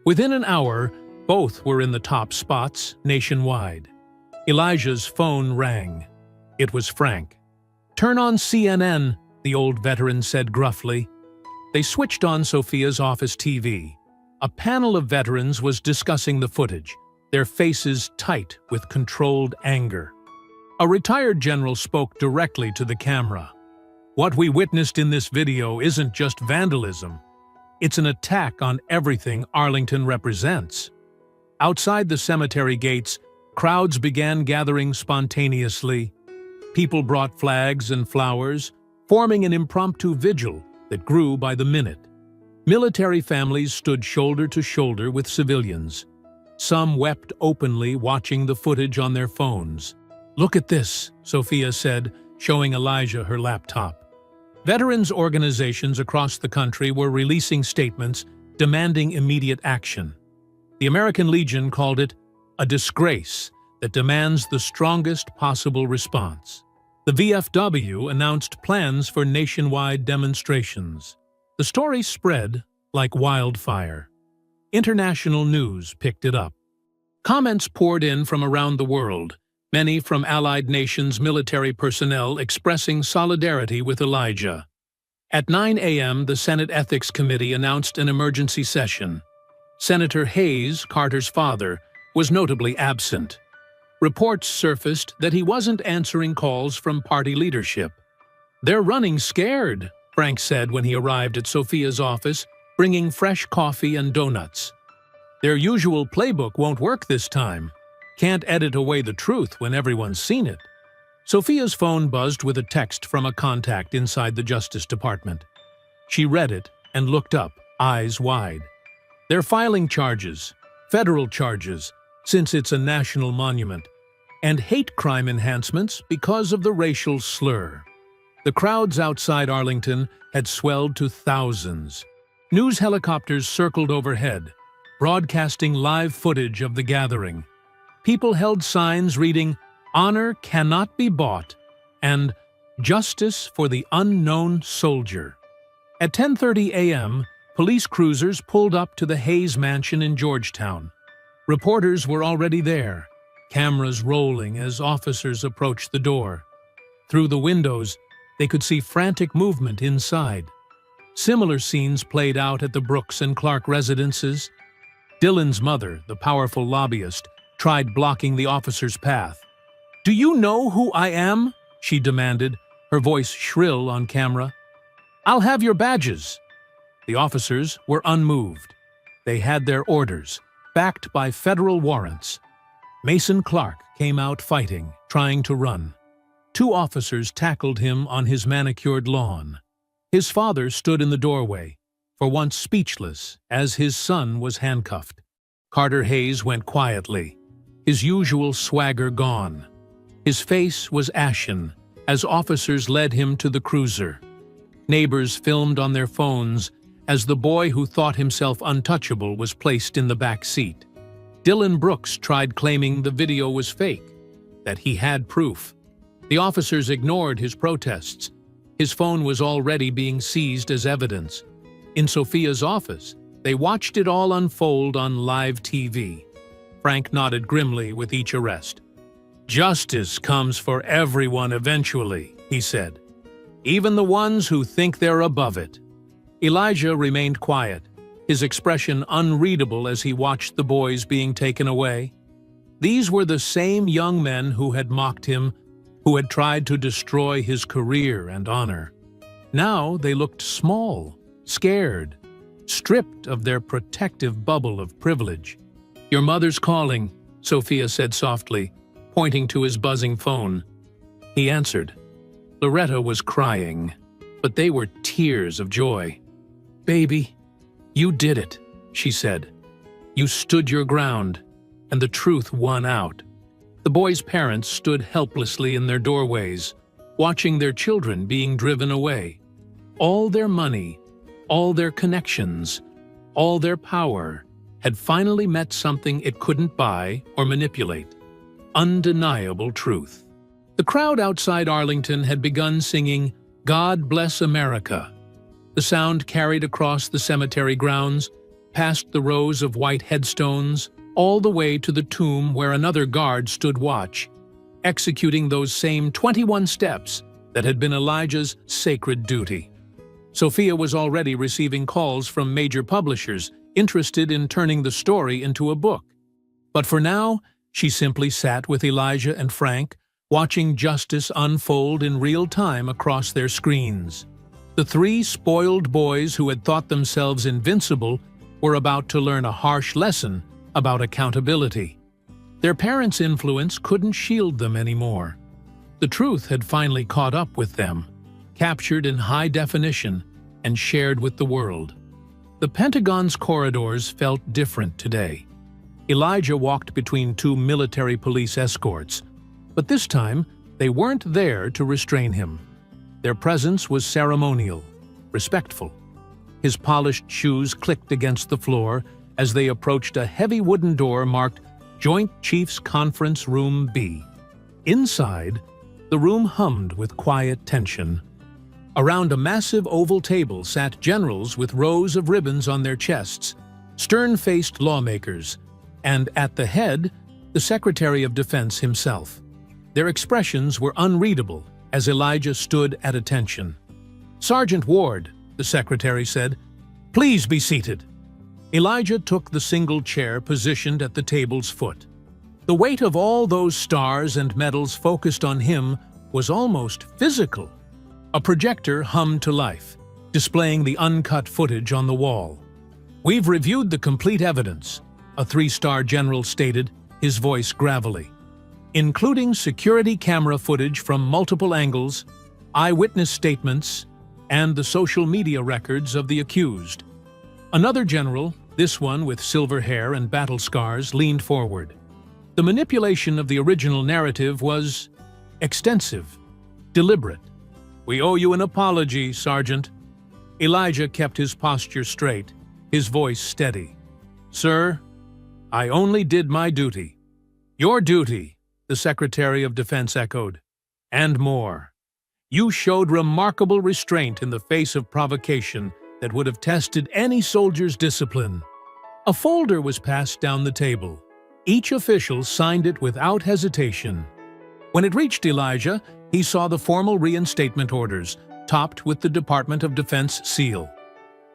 Within an hour, both were in the top spots nationwide. Elijah's phone rang. It was Frank. "Turn on CNN," the old veteran said gruffly. They switched on Sophia's office TV. A panel of veterans was discussing the footage, their faces tight with controlled anger. A retired general spoke directly to the camera. "What we witnessed in this video isn't just vandalism. It's an attack on everything Arlington represents." Outside the cemetery gates, crowds began gathering spontaneously. People brought flags and flowers, forming an impromptu vigil that grew by the minute. Military families stood shoulder to shoulder with civilians. Some wept openly, watching the footage on their phones. "Look at this," Sophia said, showing Elijah her laptop. Veterans organizations across the country were releasing statements demanding immediate action. The American Legion called it a disgrace that demands the strongest possible response. The VFW announced plans for nationwide demonstrations. The story spread like wildfire. International news picked it up. Comments poured in from around the world, many from allied nations' military personnel expressing solidarity with Elijah. At 9 a.m., the Senate Ethics Committee announced an emergency session. Senator Hayes, Carter's father, was notably absent. Reports surfaced that he wasn't answering calls from party leadership. "They're running scared," Frank said when he arrived at Sophia's office, bringing fresh coffee and donuts. "Their usual playbook won't work this time. Can't edit away the truth when everyone's seen it." Sophia's phone buzzed with a text from a contact inside the Justice Department. She read it and looked up, eyes wide. "They're filing charges, federal charges, since it's a national monument, and hate crime enhancements because of the racial slur." The crowds outside Arlington had swelled to thousands. News helicopters circled overhead, broadcasting live footage of the gathering. People held signs reading, "Honor cannot be bought," and "Justice for the unknown soldier." At 10:30 a.m., police cruisers pulled up to the Hayes Mansion in Georgetown. Reporters were already there, cameras rolling as officers approached the door. Through the windows, they could see frantic movement inside. Similar scenes played out at the Brooks and Clark residences. Dylan's mother, the powerful lobbyist, tried blocking the officer's path. "Do you know who I am?" she demanded, her voice shrill on camera. "I'll have your badges." The officers were unmoved. They had their orders, backed by federal warrants. Mason Clark came out fighting, trying to run. Two officers tackled him on his manicured lawn. His father stood in the doorway, for once speechless, as his son was handcuffed. Carter Hayes went quietly, his usual swagger gone. His face was ashen as officers led him to the cruiser. Neighbors filmed on their phones as the boy who thought himself untouchable was placed in the back seat. Dylan Brooks tried claiming the video was fake, that he had proof. The officers ignored his protests. His phone was already being seized as evidence. In Sophia's office, they watched it all unfold on live TV. Frank nodded grimly with each arrest. "Justice comes for everyone eventually," he said. "Even the ones who think they're above it." Elijah remained quiet, his expression unreadable as he watched the boys being taken away. These were the same young men who had mocked him, who had tried to destroy his career and honor. Now they looked small, scared, stripped of their protective bubble of privilege. "Your mother's calling," Sophia said softly, pointing to his buzzing phone. He answered. Loretta was crying, but they were tears of joy. "Baby, you did it," she said. "You stood your ground, and the truth won out." The boys' parents stood helplessly in their doorways, watching their children being driven away. All their money, all their connections, all their power had finally met something it couldn't buy or manipulate. Undeniable truth. The crowd outside Arlington had begun singing, "God Bless America." The sound carried across the cemetery grounds, past the rows of white headstones, all the way to the tomb where another guard stood watch, executing those same 21 steps that had been Elijah's sacred duty. Sophia was already receiving calls from major publishers interested in turning the story into a book. But for now, she simply sat with Elijah and Frank, watching justice unfold in real time across their screens. The three spoiled boys who had thought themselves invincible were about to learn a harsh lesson about accountability. Their parents' influence couldn't shield them anymore. The truth had finally caught up with them, captured in high definition and shared with the world. The Pentagon's corridors felt different today. Elijah walked between two military police escorts, but this time they weren't there to restrain him. Their presence was ceremonial, respectful. His polished shoes clicked against the floor as they approached a heavy wooden door marked Joint Chiefs Conference Room B. Inside, the room hummed with quiet tension. Around a massive oval table sat generals with rows of ribbons on their chests, stern-faced lawmakers, and at the head, the Secretary of Defense himself. Their expressions were unreadable as Elijah stood at attention. "Sergeant Ward," the secretary said, "please be seated." Elijah took the single chair positioned at the table's foot. The weight of all those stars and medals focused on him was almost physical. A projector hummed to life, displaying the uncut footage on the wall. "We've reviewed the complete evidence," a three-star general stated, his voice gravelly, "including security camera footage from multiple angles, eyewitness statements, and the social media records of the accused." Another general, this one with silver hair and battle scars, leaned forward. The manipulation of the original narrative was extensive, deliberate. "We owe you an apology, Sergeant." Elijah kept his posture straight, his voice steady. "Sir, I only did my duty." "Your duty," the Secretary of Defense echoed, "and more. You showed remarkable restraint in the face of provocation that would have tested any soldier's discipline." A folder was passed down the table. Each official signed it without hesitation. When it reached Elijah, he saw the formal reinstatement orders, topped with the Department of Defense seal.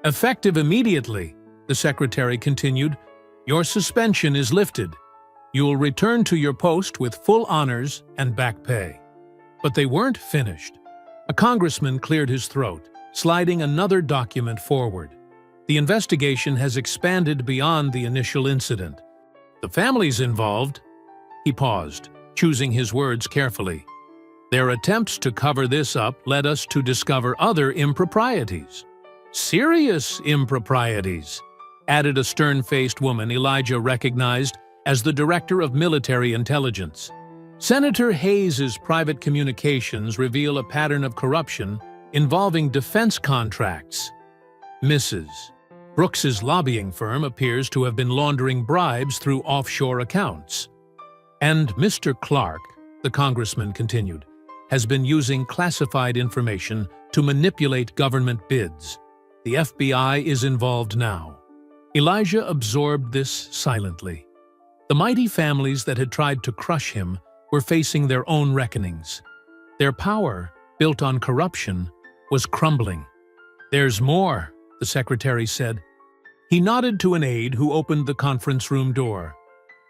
"Effective immediately," the Secretary continued, "your suspension is lifted. You will return to your post with full honors and back pay." But they weren't finished. A congressman cleared his throat, sliding another document forward. "The investigation has expanded beyond the initial incident. The families involved—" He paused, choosing his words carefully. "Their attempts to cover this up led us to discover other improprieties. Serious improprieties," added a stern-faced woman Elijah recognized as the Director of Military Intelligence. "Senator Hayes's private communications reveal a pattern of corruption involving defense contracts. Mrs. Brooks's lobbying firm appears to have been laundering bribes through offshore accounts. And Mr. Clark," the congressman continued, "has been using classified information to manipulate government bids. The FBI is involved now." Elijah absorbed this silently. The mighty families that had tried to crush him were facing their own reckonings. Their power, built on corruption, was crumbling. "There's more," the secretary said. He nodded to an aide who opened the conference room door.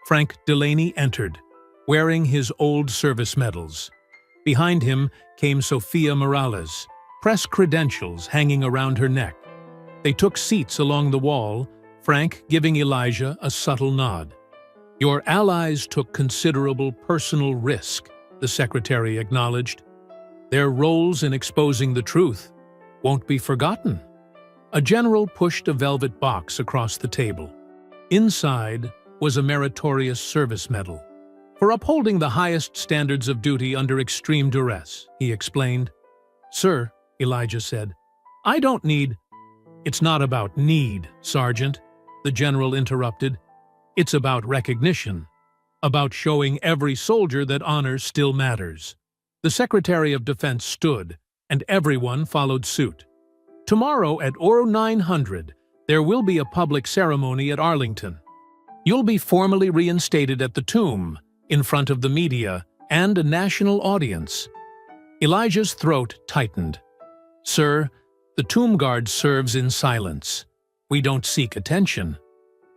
Frank Delaney entered, wearing his old service medals. Behind him came Sophia Morales, press credentials hanging around her neck. They took seats along the wall, Frank giving Elijah a subtle nod. "Your allies took considerable personal risk," the secretary acknowledged. "Their roles in exposing the truth won't be forgotten." A general pushed a velvet box across the table. Inside was a meritorious service medal. "For upholding the highest standards of duty under extreme duress," he explained. "Sir," Elijah said, "I don't need—" "It's not about need, Sergeant," the general interrupted. "It's about recognition, about showing every soldier that honor still matters." The Secretary of Defense stood, and everyone followed suit. "Tomorrow at Oro 900, there will be a public ceremony at Arlington. You'll be formally reinstated at the tomb, in front of the media and a national audience." Elijah's throat tightened. "Sir, the tomb guard serves in silence. We don't seek attention."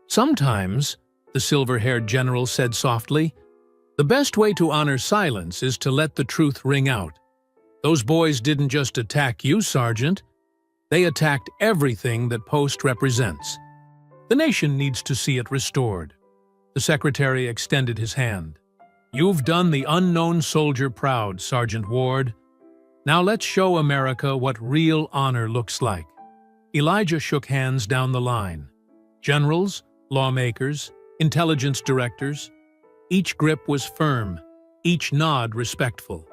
"Sometimes," the silver-haired general said softly, "the best way to honor silence is to let the truth ring out. Those boys didn't just attack you, Sergeant. They attacked everything that Post represents. The nation needs to see it restored." The secretary extended his hand. "You've done the unknown soldier proud, Sergeant Ward. Now let's show America what real honor looks like." Elijah shook hands down the line. Generals, lawmakers, intelligence directors. Each grip was firm, each nod respectful.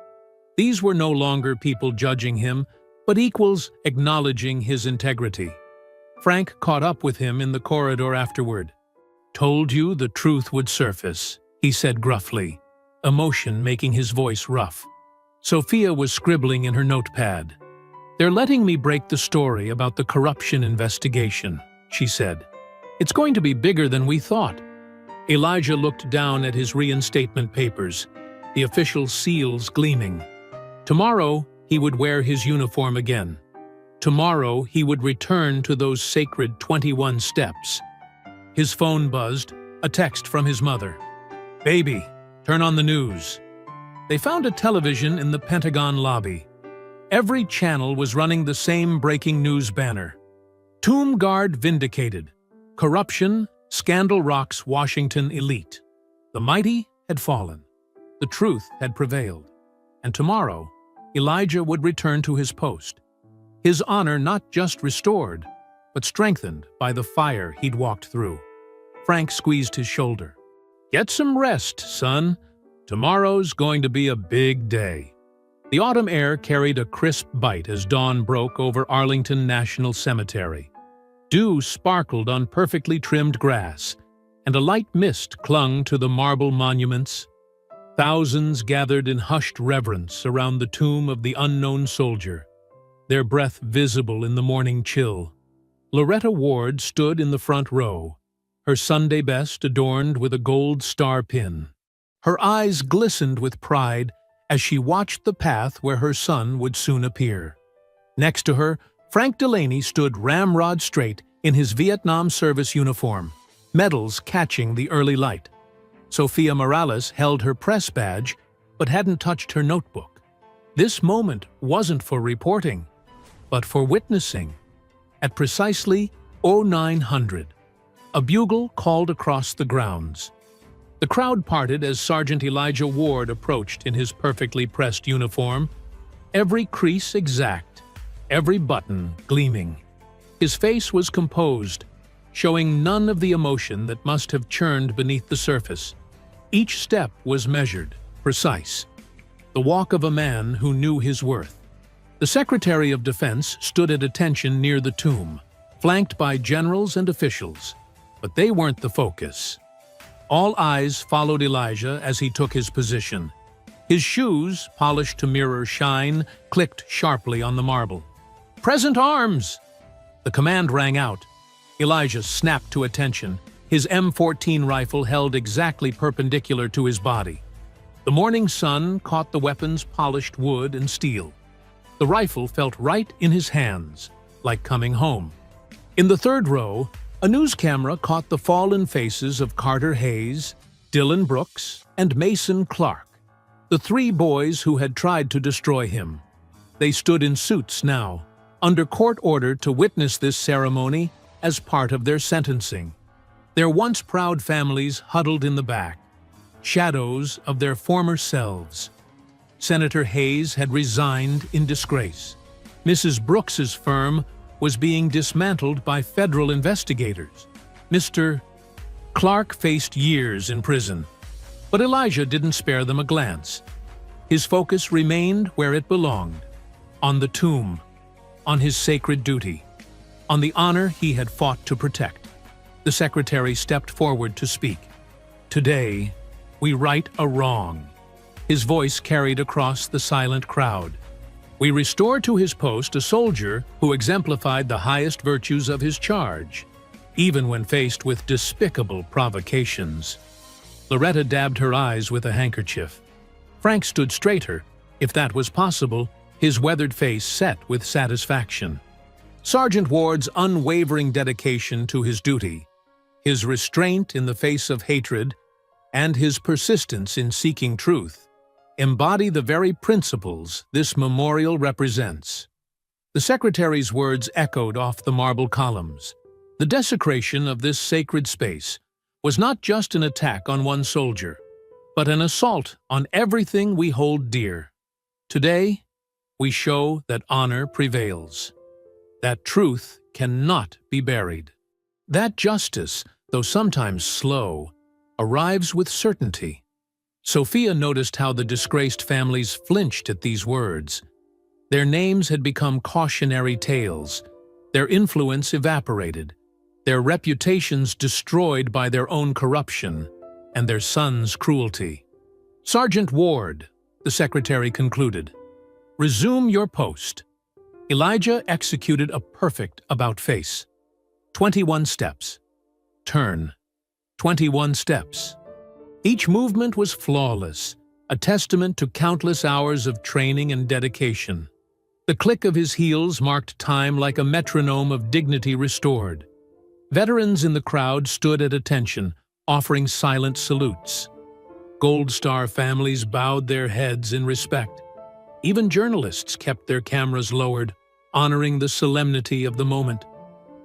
These were no longer people judging him, but equals acknowledging his integrity. Frank caught up with him in the corridor afterward. "Told you the truth would surface," he said gruffly, emotion making his voice rough. Sophia was scribbling in her notepad. "They're letting me break the story about the corruption investigation," she said. "It's going to be bigger than we thought." Elijah looked down at his reinstatement papers, the official seals gleaming. Tomorrow, he would wear his uniform again. Tomorrow, he would return to those sacred 21 steps. His phone buzzed, a text from his mother. "Baby, turn on the news." They found a television in the Pentagon lobby. Every channel was running the same breaking news banner. "Tomb Guard vindicated. Corruption, scandal rocks Washington elite. The mighty had fallen. The truth had prevailed. And tomorrow, Elijah would return to his post. His honor not just restored, but strengthened by the fire he'd walked through." Frank squeezed his shoulder. "Get some rest, son. Tomorrow's going to be a big day." The autumn air carried a crisp bite as dawn broke over Arlington National Cemetery. Dew sparkled on perfectly trimmed grass, and a light mist clung to the marble monuments. Thousands gathered in hushed reverence around the tomb of the unknown soldier, their breath visible in the morning chill. Loretta Ward stood in the front row, her Sunday best adorned with a gold star pin. Her eyes glistened with pride as she watched the path where her son would soon appear. Next to her, Frank Delaney stood ramrod straight in his Vietnam service uniform, medals catching the early light. Sophia Morales held her press badge but hadn't touched her notebook. This moment wasn't for reporting, but for witnessing. At precisely 0900, a bugle called across the grounds. The crowd parted as Sergeant Elijah Ward approached in his perfectly pressed uniform, every crease exact, every button gleaming. His face was composed, showing none of the emotion that must have churned beneath the surface. Each step was measured, precise, the walk of a man who knew his worth. The Secretary of Defense stood at attention near the tomb, flanked by generals and officials, but they weren't the focus. All eyes followed Elijah as he took his position. His shoes, polished to mirror shine, clicked sharply on the marble. "Present arms!" The command rang out. Elijah snapped to attention, his M14 rifle held exactly perpendicular to his body. The morning sun caught the weapon's polished wood and steel. The rifle felt right in his hands, like coming home. In the third row, a news camera caught the fallen faces of Carter Hayes, Dylan Brooks, and Mason Clark, the three boys who had tried to destroy him. They stood in suits now, under court order to witness this ceremony as part of their sentencing. Their once proud families huddled in the back, shadows of their former selves. Senator Hayes had resigned in disgrace. Mrs. Brooks's firm was being dismantled by federal investigators. Mr. Clark faced years in prison, but Elijah didn't spare them a glance. His focus remained where it belonged, on the tomb, on his sacred duty, on the honor he had fought to protect. The secretary stepped forward to speak. "Today, we right a wrong." His voice carried across the silent crowd. "We restore to his post a soldier who exemplified the highest virtues of his charge, even when faced with despicable provocations." Loretta dabbed her eyes with a handkerchief. Frank stood straighter, if that was possible, his weathered face set with satisfaction. Sergeant Ward's unwavering dedication to his duty, his restraint in the face of hatred, and his persistence in seeking truth embody the very principles this memorial represents. The secretary's words echoed off the marble columns. The desecration of this sacred space was not just an attack on one soldier, but an assault on everything we hold dear. Today, we show that honor prevails, that truth cannot be buried, that justice though sometimes slow, arrives with certainty. Sophia noticed how the disgraced families flinched at these words. Their names had become cautionary tales, their influence evaporated, their reputations destroyed by their own corruption and their son's cruelty. "Sergeant Ward," the secretary concluded, "resume your post." Elijah executed a perfect about-face. 21 steps. Turn. 21 steps. Each movement was flawless, a testament to countless hours of training and dedication. The click of his heels marked time like a metronome of dignity restored. Veterans in the crowd stood at attention, offering silent salutes. Gold Star families bowed their heads in respect. Even journalists kept their cameras lowered, honoring the solemnity of the moment.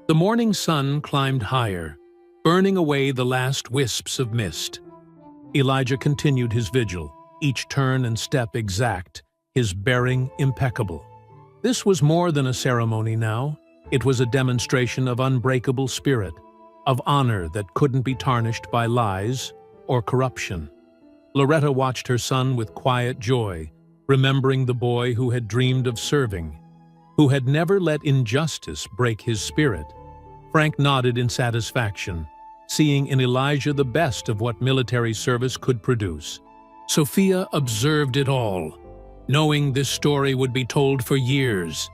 The morning sun climbed higher, burning away the last wisps of mist. Elijah continued his vigil, each turn and step exact, his bearing impeccable. This was more than a ceremony now. It was a demonstration of unbreakable spirit, of honor that couldn't be tarnished by lies or corruption. Loretta watched her son with quiet joy, remembering the boy who had dreamed of serving, who had never let injustice break his spirit. Frank nodded in satisfaction, seeing in Elijah the best of what military service could produce. Sophia observed it all, knowing this story would be told for years,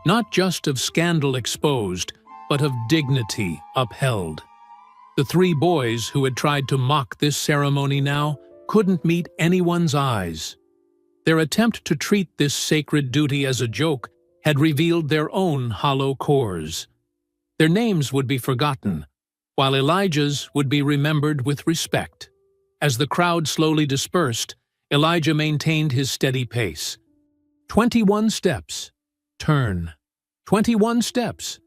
not just of scandal exposed, but of dignity upheld. The three boys who had tried to mock this ceremony now couldn't meet anyone's eyes. Their attempt to treat this sacred duty as a joke had revealed their own hollow cores. Their names would be forgotten, while Elijah's would be remembered with respect. As the crowd slowly dispersed, Elijah maintained his steady pace. 21 steps. Turn. 21 steps.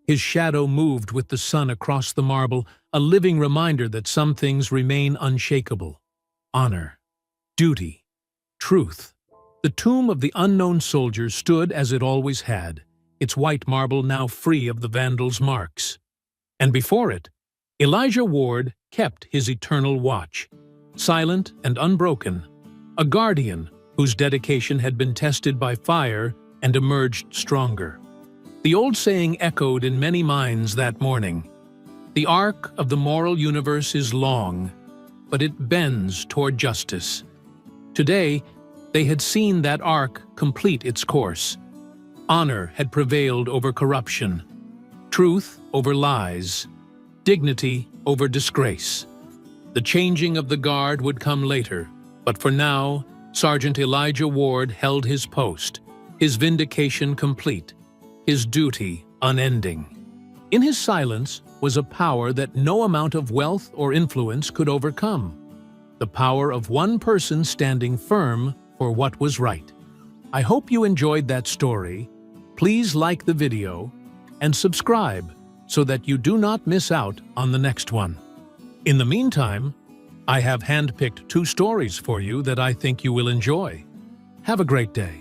His shadow moved with the sun across the marble, a living reminder that some things remain unshakable. Honor, duty, truth. The tomb of the unknown soldier stood as it always had, its white marble now free of the vandals' marks. And before it, Elijah Ward kept his eternal watch, silent and unbroken, a guardian whose dedication had been tested by fire and emerged stronger. The old saying echoed in many minds that morning. The arc of the moral universe is long, but it bends toward justice. Today, they had seen that arc complete its course. Honor had prevailed over corruption, truth over lies, dignity over disgrace. The changing of the guard would come later, but for now, Sergeant Elijah Ward held his post, his vindication complete, his duty unending. In his silence was a power that no amount of wealth or influence could overcome. The power of one person standing firm for what was right. I hope you enjoyed that story. Please like the video and subscribe so that you do not miss out on the next one. In the meantime, I have handpicked 2 stories for you that I think you will enjoy. Have a great day.